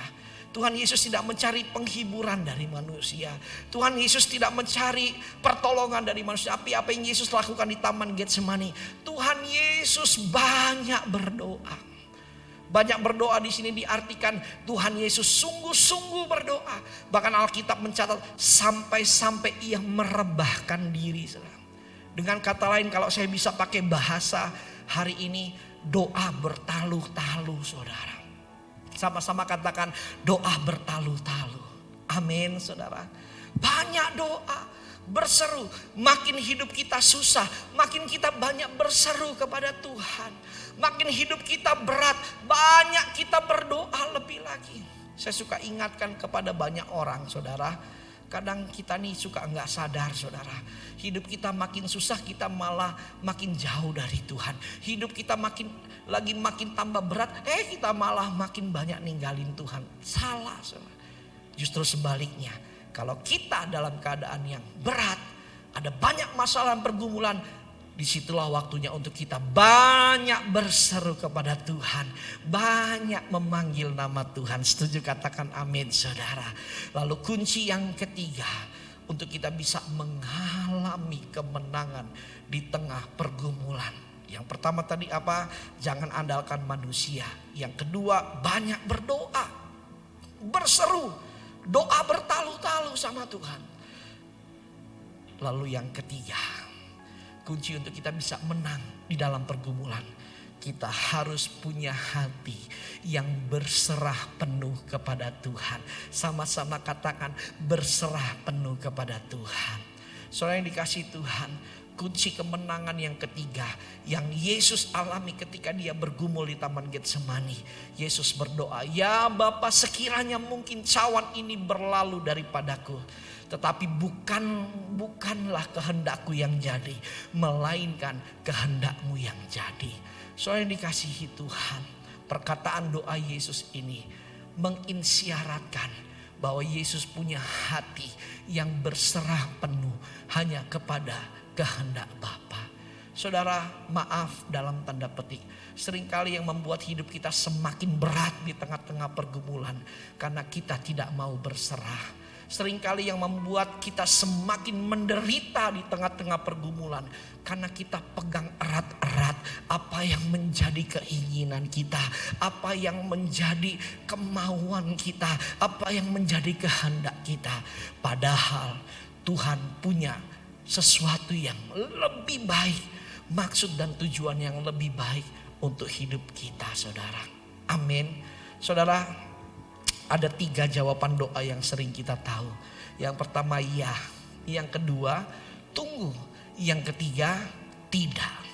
Speaker 3: Tuhan Yesus tidak mencari penghiburan dari manusia. Tuhan Yesus tidak mencari pertolongan dari manusia. Tapi apa yang Yesus lakukan di Taman Getsemani? Tuhan Yesus banyak berdoa. Banyak berdoa di sini diartikan Tuhan Yesus sungguh-sungguh berdoa. Bahkan Alkitab mencatat sampai-sampai ia merebahkan diri. Dengan kata lain, kalau saya bisa pakai bahasa hari ini, doa bertalu-talu saudara. Sama-sama katakan doa bertalu-talu. Amin saudara. Banyak doa, berseru. Makin hidup kita susah, makin kita banyak berseru kepada Tuhan. Makin hidup kita berat, banyak kita berdoa lebih lagi. Saya suka ingatkan kepada banyak orang saudara. Kadang kita nih suka enggak sadar saudara. Hidup kita makin susah, kita malah makin jauh dari Tuhan. Hidup kita makin tambah berat, kita malah makin banyak ninggalin Tuhan. Salah saudara. Justru sebaliknya, kalau kita dalam keadaan yang berat, ada banyak masalah dan pergumulan, disitulah waktunya untuk kita banyak berseru kepada Tuhan. Banyak memanggil nama Tuhan. Setuju katakan amin saudara. Lalu kunci yang ketiga, untuk kita bisa mengalami kemenangan di tengah pergumulan. Yang pertama tadi apa? Jangan andalkan manusia. Yang kedua, banyak berdoa. Berseru. Doa bertalu-talu sama Tuhan. Lalu yang ketiga, kunci untuk kita bisa menang di dalam pergumulan, kita harus punya hati yang berserah penuh kepada Tuhan. Sama-sama katakan berserah penuh kepada Tuhan. Saudara yang dikasihi Tuhan, kunci kemenangan yang ketiga yang Yesus alami ketika dia bergumul di Taman Getsemani. Yesus berdoa, ya Bapa, sekiranya mungkin cawan ini berlalu daripadaku. Tetapi bukanlah kehendakku yang jadi, melainkan kehendakmu yang jadi. Soalnya dikasihi Tuhan, perkataan doa Yesus ini mengisyaratkan bahwa Yesus punya hati yang berserah penuh hanya kepada kehendak Bapa. Saudara, maaf dalam tanda petik, seringkali yang membuat hidup kita semakin berat di tengah-tengah pergumulan karena kita tidak mau berserah. Seringkali yang membuat kita semakin menderita di tengah-tengah pergumulan karena kita pegang erat-erat apa yang menjadi keinginan kita, apa yang menjadi kemauan kita, apa yang menjadi kehendak kita. Padahal Tuhan punya sesuatu yang lebih baik, maksud dan tujuan yang lebih baik untuk hidup kita saudara. Amin. Saudara, ada 3 jawaban doa yang sering kita tahu. Yang pertama ya, yang kedua tunggu, yang ketiga tidak.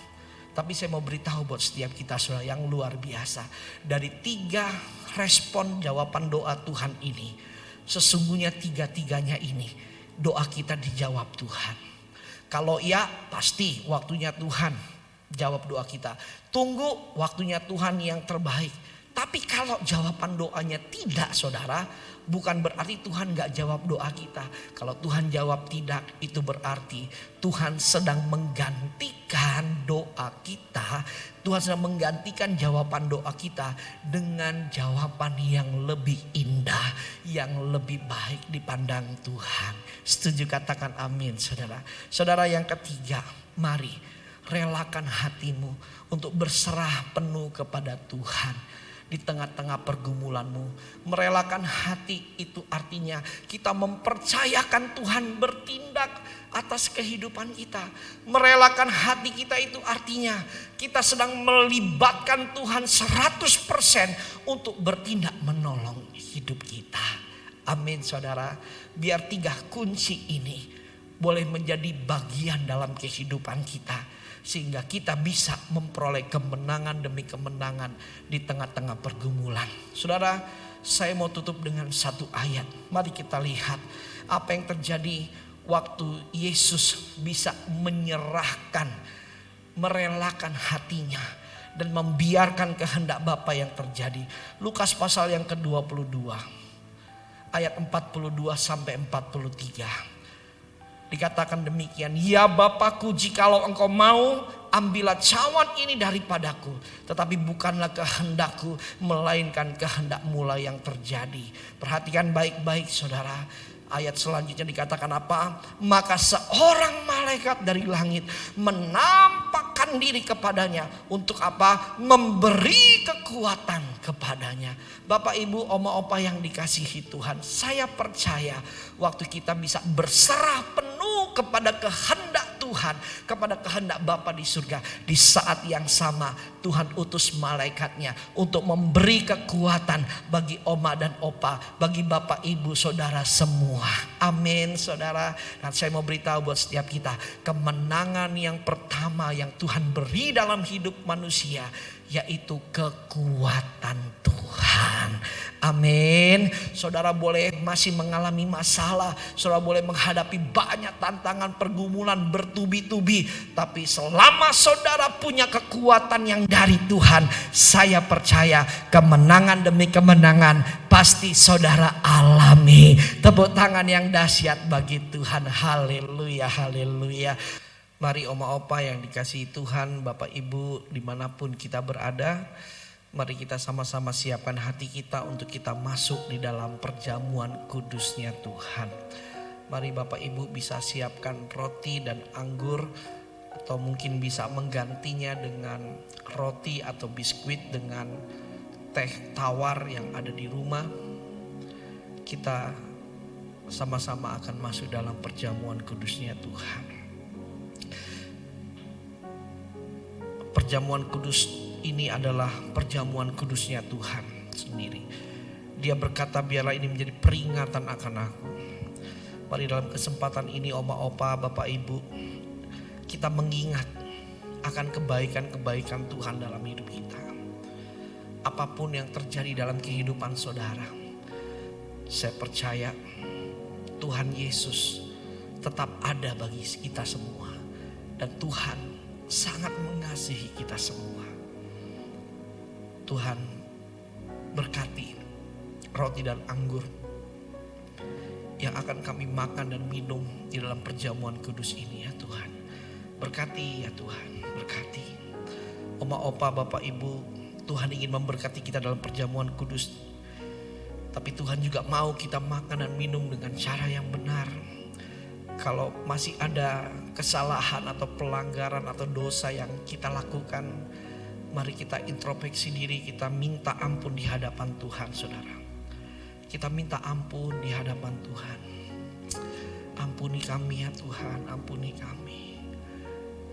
Speaker 3: Tapi saya mau beritahu buat setiap kita saudara yang luar biasa. Dari 3 respon jawaban doa Tuhan ini, sesungguhnya 3-tiganya ini doa kita dijawab Tuhan. Kalau ya pasti waktunya Tuhan jawab doa kita. Tunggu waktunya Tuhan yang terbaik. Tapi kalau jawaban doanya tidak, saudara, bukan berarti Tuhan gak jawab doa kita. Kalau Tuhan jawab tidak, itu berarti Tuhan sedang menggantikan doa kita. Tuhan sedang menggantikan jawaban doa kita dengan jawaban yang lebih indah, yang lebih baik dipandang Tuhan. Setuju, katakan amin, saudara. Saudara, yang ketiga, mari relakan hatimu untuk berserah penuh kepada Tuhan. Di tengah-tengah pergumulanmu, merelakan hati itu artinya kita mempercayakan Tuhan bertindak atas kehidupan kita. Merelakan hati kita itu artinya kita sedang melibatkan Tuhan 100% untuk bertindak menolong hidup kita. Amin, saudara. Biar 3 kunci ini boleh menjadi bagian dalam kehidupan kita, sehingga kita bisa memperoleh kemenangan demi kemenangan di tengah-tengah pergumulan. Saudara, saya mau tutup dengan satu ayat. Mari kita lihat apa yang terjadi waktu Yesus bisa menyerahkan, merelakan hatinya dan membiarkan kehendak Bapa yang terjadi. Lukas pasal yang ke-22 ayat 42 sampai 43. Dikatakan demikian, ya Bapakku, jikalau engkau mau, ambillah cawan ini daripadaku. Tetapi bukanlah kehendakku, melainkan kehendakmu lah yang terjadi. Perhatikan baik-baik, saudara. Ayat selanjutnya dikatakan apa? Maka seorang malaikat dari langit menampakkan diri kepadanya. Untuk apa? Memberi kekuatan kepadanya. Bapak, ibu, oma, opa yang dikasihi Tuhan, saya percaya waktu kita bisa berserah penuh kepada kehendak Tuhan, kepada kehendak Bapa di surga, di saat yang sama Tuhan utus malaikatnya untuk memberi kekuatan bagi oma dan opa, bagi bapak, ibu, saudara semua. Amin, saudara. Dan saya mau beritahu buat setiap kita, kemenangan yang pertama yang Tuhan beri dalam hidup manusia, yaitu kekuatan Tuhan. Amin. Saudara boleh masih mengalami masalah, saudara boleh menghadapi banyak tantangan, pergumulan bertubi-tubi, tapi selama saudara punya kekuatan yang dari Tuhan, saya percaya kemenangan demi kemenangan pasti saudara alami. Tepuk tangan yang dahsyat bagi Tuhan. Haleluya, haleluya. Mari oma opa yang dikasihi Tuhan, Bapak Ibu dimanapun kita berada, mari kita sama-sama siapkan hati kita untuk kita masuk di dalam perjamuan kudusnya Tuhan. Mari Bapak Ibu bisa siapkan roti dan anggur, atau mungkin bisa menggantinya dengan roti atau biskuit dengan teh tawar yang ada di rumah. Kita sama-sama akan masuk dalam perjamuan kudusnya Tuhan. Perjamuan kudus ini adalah perjamuan kudusnya Tuhan sendiri. Dia berkata, biarlah ini menjadi peringatan akan aku. Mari dalam kesempatan ini oma opa, bapak ibu, kita mengingat akan kebaikan-kebaikan Tuhan dalam hidup kita. Apapun yang terjadi dalam kehidupan saudara, saya percaya Tuhan Yesus tetap ada bagi kita semua. Dan Tuhan sangat mengasihi kita semua. Tuhan berkati roti dan anggur yang akan kami makan dan minum di dalam perjamuan kudus ini ya Tuhan. Berkati ya Tuhan, berkati. Oma opa, bapak ibu, Tuhan ingin memberkati kita dalam perjamuan kudus. Tapi Tuhan juga mau kita makan dan minum dengan cara yang benar. Kalau masih ada kesalahan atau pelanggaran atau dosa yang kita lakukan, mari kita introspeksi diri, kita minta ampun di hadapan Tuhan, saudara. Kita minta ampun di hadapan Tuhan. Ampuni kami ya Tuhan, ampuni kami.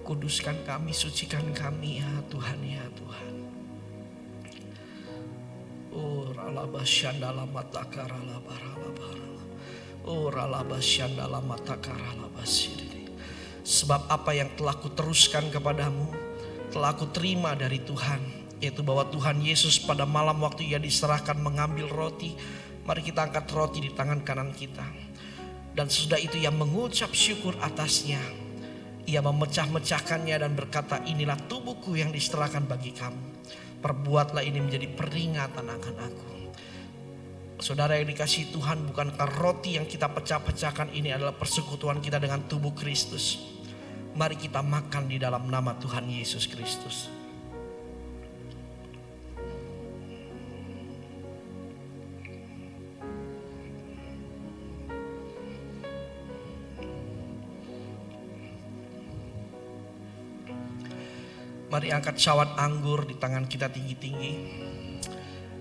Speaker 3: Kuduskan kami, sucikan kami ya Tuhan, ya Tuhan. Oh, ralabasyandala matakara labaralabara. Oh, ralabasyandala matakara labasiri. Sebab apa yang telah kuteruskan kepadamu telah aku terima dari Tuhan, yaitu bahwa Tuhan Yesus pada malam waktu ia diserahkan mengambil roti. Mari kita angkat roti di tangan kanan kita. Dan sesudah itu ia mengucap syukur atasnya. Ia memecah-mecahkannya dan berkata, inilah tubuhku yang diserahkan bagi kamu. Perbuatlah ini menjadi peringatan akan aku. Saudara yang dikasihi Tuhan, bukankah roti yang kita pecah-pecahkan ini adalah persekutuan kita dengan tubuh Kristus? Mari kita makan di dalam nama Tuhan Yesus Kristus. Mari angkat cawan anggur di tangan kita tinggi-tinggi.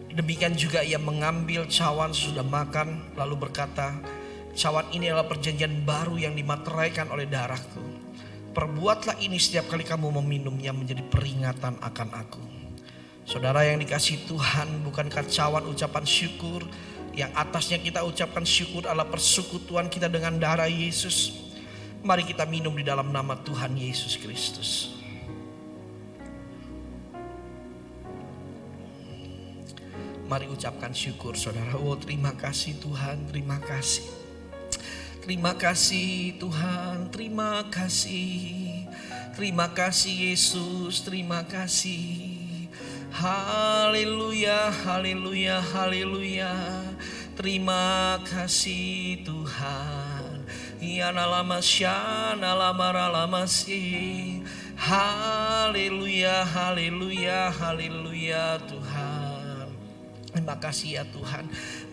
Speaker 3: Demikian juga ia mengambil cawan sesudah makan lalu berkata, cawan ini adalah perjanjian baru yang dimateraikan oleh darahku. Perbuatlah ini setiap kali kamu meminumnya menjadi peringatan akan aku. Saudara yang dikasihi Tuhan, bukankah cawan ucapan syukur yang atasnya kita ucapkan syukur adalah persekutuan kita dengan darah Yesus? Mari kita minum di dalam nama Tuhan Yesus Kristus. Mari ucapkan syukur saudara. Oh terima kasih Tuhan, terima kasih. Terima kasih Tuhan, terima kasih. Terima kasih Yesus, terima kasih. Haleluya, haleluya, haleluya. Terima kasih Tuhan. Ya nalama syana lamara lamasi. Haleluya, haleluya, haleluya Tuhan. Terima kasih ya Tuhan,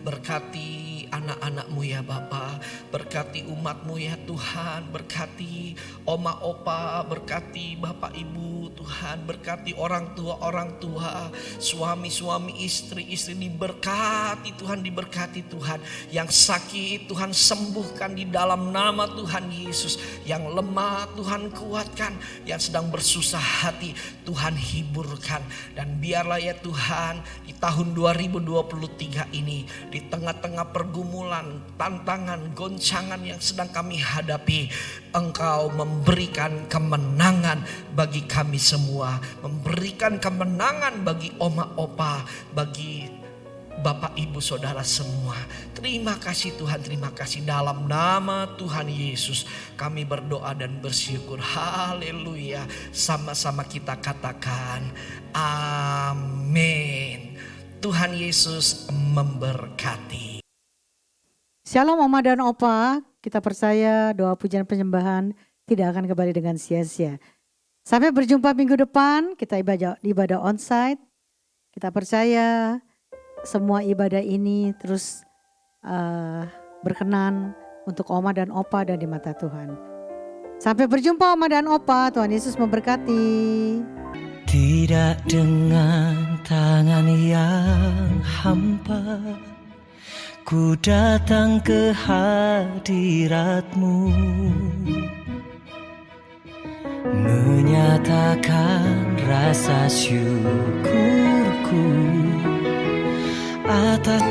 Speaker 3: berkati anak-anak-Mu ya Bapa, berkati umat-Mu ya Tuhan, berkati oma opa, berkati Bapak Ibu Tuhan, berkati orang tua, suami-suami, istri-istri, diberkati Tuhan, diberkati Tuhan. Yang sakit Tuhan sembuhkan di dalam nama Tuhan Yesus, yang lemah Tuhan kuatkan, yang sedang bersusah hati Tuhan hiburkan. Dan biarlah ya Tuhan di tahun 2023 ini, di tengah-tengah pergumulan, tantangan, goncangan yang sedang kami hadapi, Engkau memberikan kemenangan bagi kami semua, memberikan kemenangan bagi oma opa, bagi Bapak Ibu Saudara semua. Terima kasih Tuhan, terima kasih. Dalam nama Tuhan Yesus kami berdoa dan bersyukur. Haleluya. Sama-sama kita katakan amin. Tuhan Yesus memberkati.
Speaker 1: Shalom Oma dan Opa, kita percaya doa pujian penyembahan tidak akan kembali dengan sia-sia. Sampai berjumpa minggu depan, kita ibadah onsite. Kita percaya semua ibadah ini terus berkenan untuk Oma dan Opa dan di mata Tuhan. Sampai berjumpa Oma dan Opa, Tuhan Yesus memberkati.
Speaker 4: Tidak dengan tangan yang hampa, ku datang ke hadirat-Mu, menyatakan rasa syukurku atas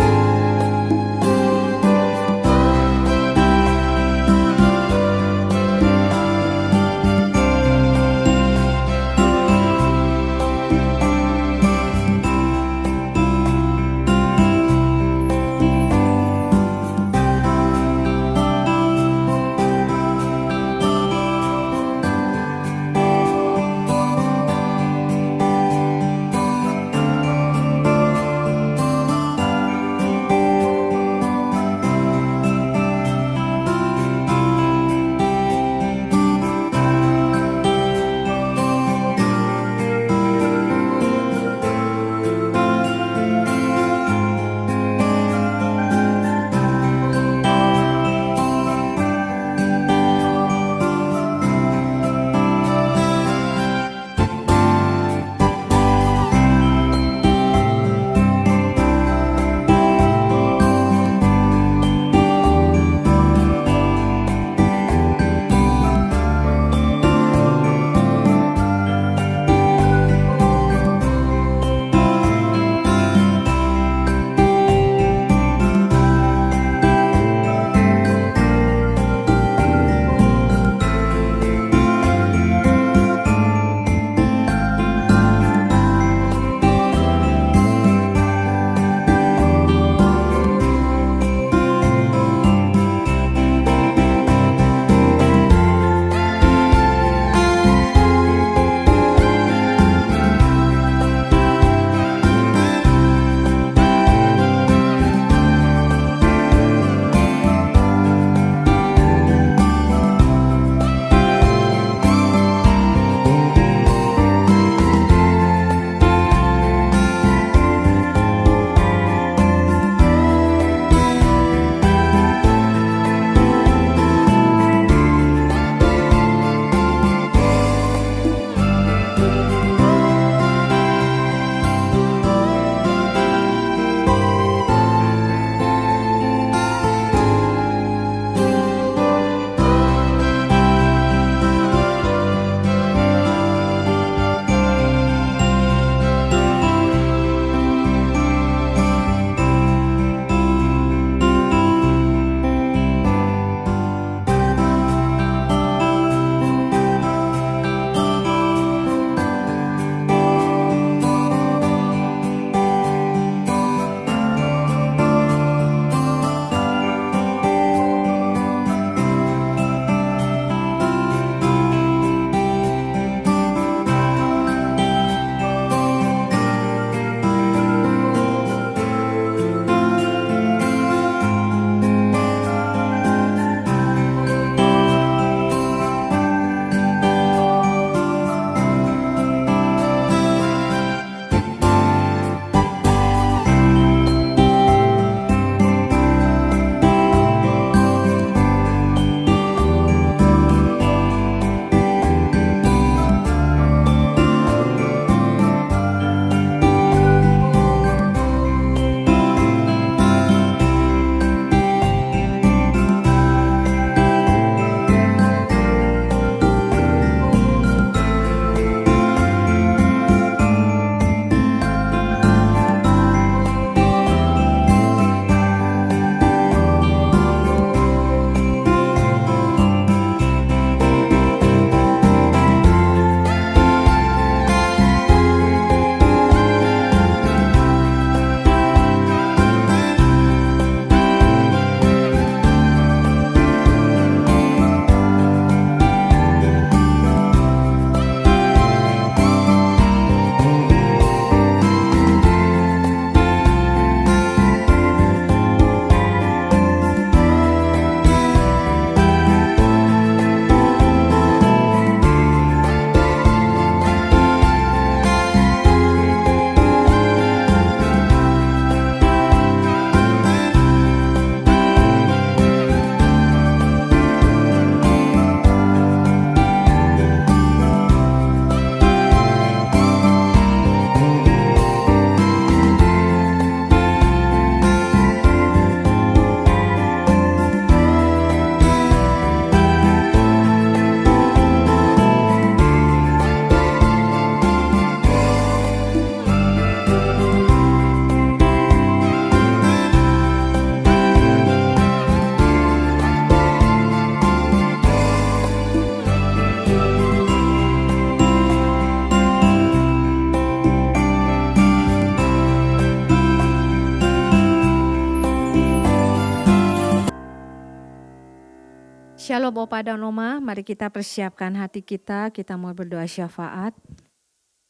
Speaker 1: Shalom Opa dan Oma, mari kita persiapkan hati kita mau berdoa syafaat.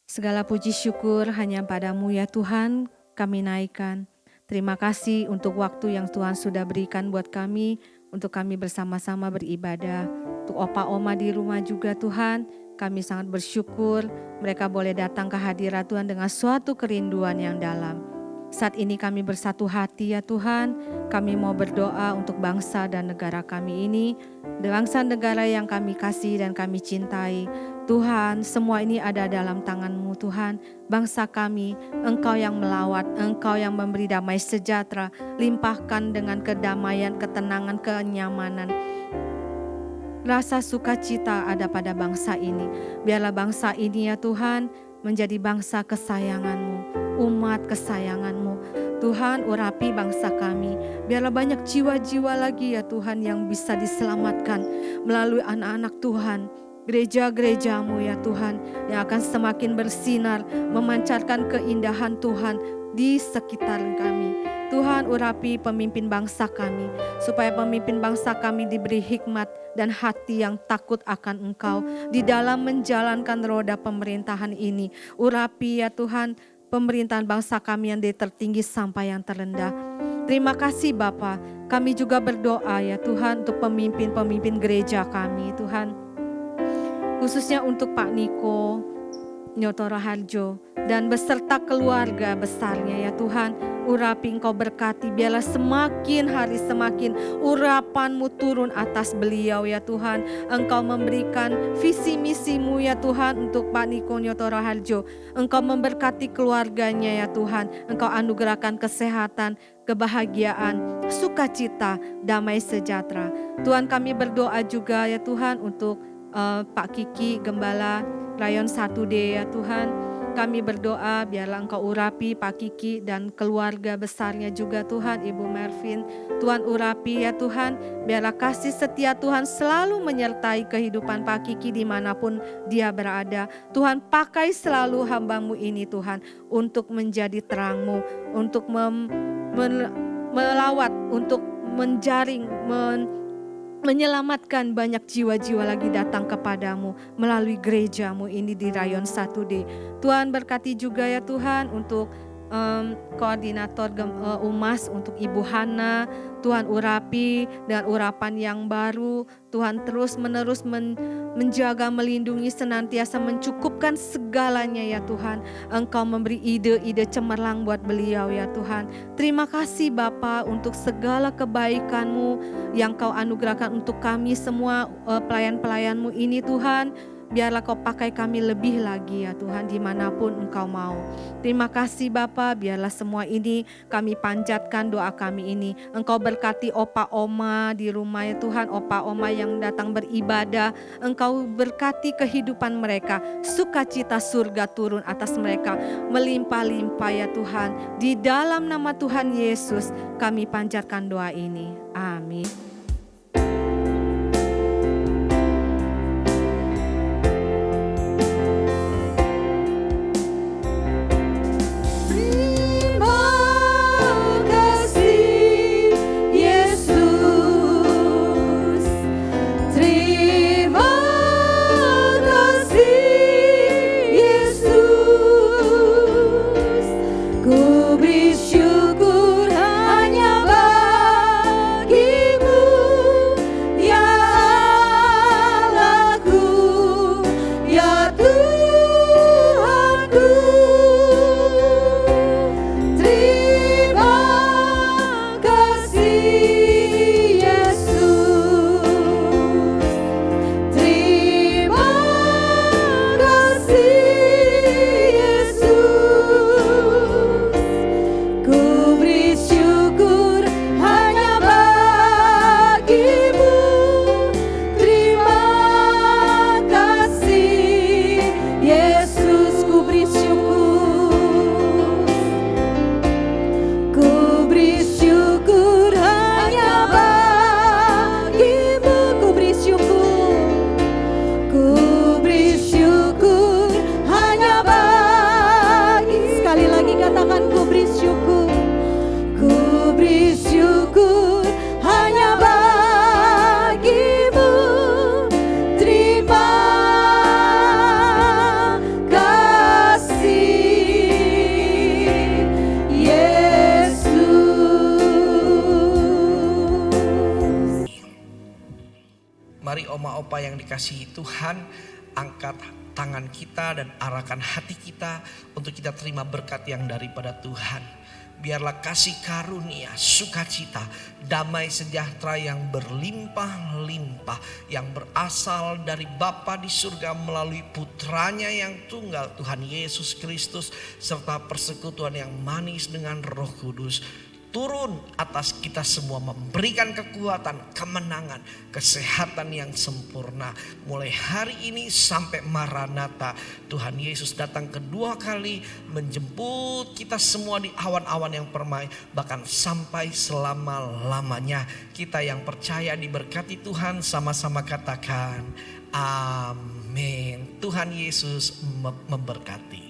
Speaker 1: Segala puji syukur hanya padamu ya Tuhan, kami naikkan. Terima kasih untuk waktu yang Tuhan sudah berikan buat kami, untuk kami bersama-sama beribadah. Untuk Opa Oma di rumah juga Tuhan, kami sangat bersyukur mereka boleh datang ke hadirat Tuhan dengan suatu kerinduan yang dalam. Saat ini kami bersatu hati ya Tuhan, kami mau berdoa untuk bangsa dan negara kami ini, bangsa negara yang kami kasih dan kami cintai. Tuhan, semua ini ada dalam tangan-Mu Tuhan. Bangsa kami, Engkau yang melawat, Engkau yang memberi damai sejahtera, limpahkan dengan kedamaian, ketenangan, kenyamanan. Rasa sukacita ada pada bangsa ini. Biarlah bangsa ini ya Tuhan menjadi bangsa kesayangan-Mu, umat kesayangan-Mu. Tuhan, urapi bangsa kami. Biarlah banyak jiwa-jiwa lagi ya Tuhan yang bisa diselamatkan melalui anak-anak Tuhan. Gereja-gereja-Mu ya Tuhan yang akan semakin bersinar, memancarkan keindahan Tuhan di sekitar kami. Tuhan, urapi pemimpin bangsa kami, supaya pemimpin bangsa kami diberi hikmat dan hati yang takut akan Engkau di dalam menjalankan roda pemerintahan ini. Urapi ya Tuhan pemerintahan bangsa kami yang dari tertinggi sampai yang terendah. Terima kasih Bapa. Kami juga berdoa ya Tuhan untuk pemimpin-pemimpin gereja kami Tuhan. Khususnya untuk Pak Niko Nyotoro Harjo dan beserta keluarga besarnya ya Tuhan. Urapi Engkau berkati, biarlah semakin hari semakin urapan-Mu turun atas beliau ya Tuhan. Engkau memberikan visi misi-Mu ya Tuhan untuk Pak Niko Nyotoro Harjo. Engkau memberkati keluarganya ya Tuhan. Engkau anugerahkan kesehatan, kebahagiaan, sukacita, damai sejahtera. Tuhan, kami berdoa juga ya Tuhan untuk Pak Kiki Gembala Rayon 1D ya Tuhan. Kami berdoa biarlah Engkau urapi Pak Kiki dan keluarga besarnya juga Tuhan, Ibu Mervin. Tuhan urapi ya Tuhan, biarlah kasih setia Tuhan selalu menyertai kehidupan Pak Kiki dimanapun dia berada. Tuhan, pakai selalu hamba-Mu ini Tuhan untuk menjadi terang-Mu, untuk melawat, untuk menjaring, menyelamatkan banyak jiwa-jiwa lagi datang kepadamu melalui gerejamu ini di Rayon 1D. Tuhan berkati juga ya Tuhan untuk koordinator UMAS untuk Ibu Hana. Tuhan urapi dengan urapan yang baru. Tuhan terus menerus menjaga, melindungi, senantiasa mencukupkan segalanya ya Tuhan. Engkau memberi ide-ide cemerlang buat beliau ya Tuhan. Terima kasih Bapa untuk segala kebaikan-Mu yang Kau anugerahkan untuk kami semua pelayan-pelayan-Mu ini Tuhan. Biarlah Kau pakai kami lebih lagi ya Tuhan dimanapun Engkau mau. Terima kasih Bapa, biarlah semua ini kami panjatkan doa kami ini. Engkau berkati Opa Oma di rumah ya Tuhan, Opa Oma yang datang beribadah. Engkau berkati kehidupan mereka, sukacita surga turun atas mereka, melimpah-limpah ya Tuhan. Di dalam nama Tuhan Yesus kami panjatkan doa ini. Amin.
Speaker 2: Ku bersyukur hanya bagimu.
Speaker 3: Mari oma opa yang dikasihi Tuhan, angkat tangan kita dan arahkan hati kita untuk kita terima berkat yang daripada Tuhan. Biarlah kasih karunia, sukacita, damai sejahtera yang berlimpah-limpah yang berasal dari Bapa di surga melalui putranya yang tunggal Tuhan Yesus Kristus serta persekutuan yang manis dengan Roh Kudus turun atas kita semua, memberikan kekuatan, kemenangan, kesehatan yang sempurna. Mulai hari ini sampai Maranatha, Tuhan Yesus datang kedua kali menjemput kita semua di awan-awan yang permai, bahkan sampai selama-lamanya. Kita yang percaya diberkati Tuhan, sama-sama katakan amin. Tuhan Yesus memberkati.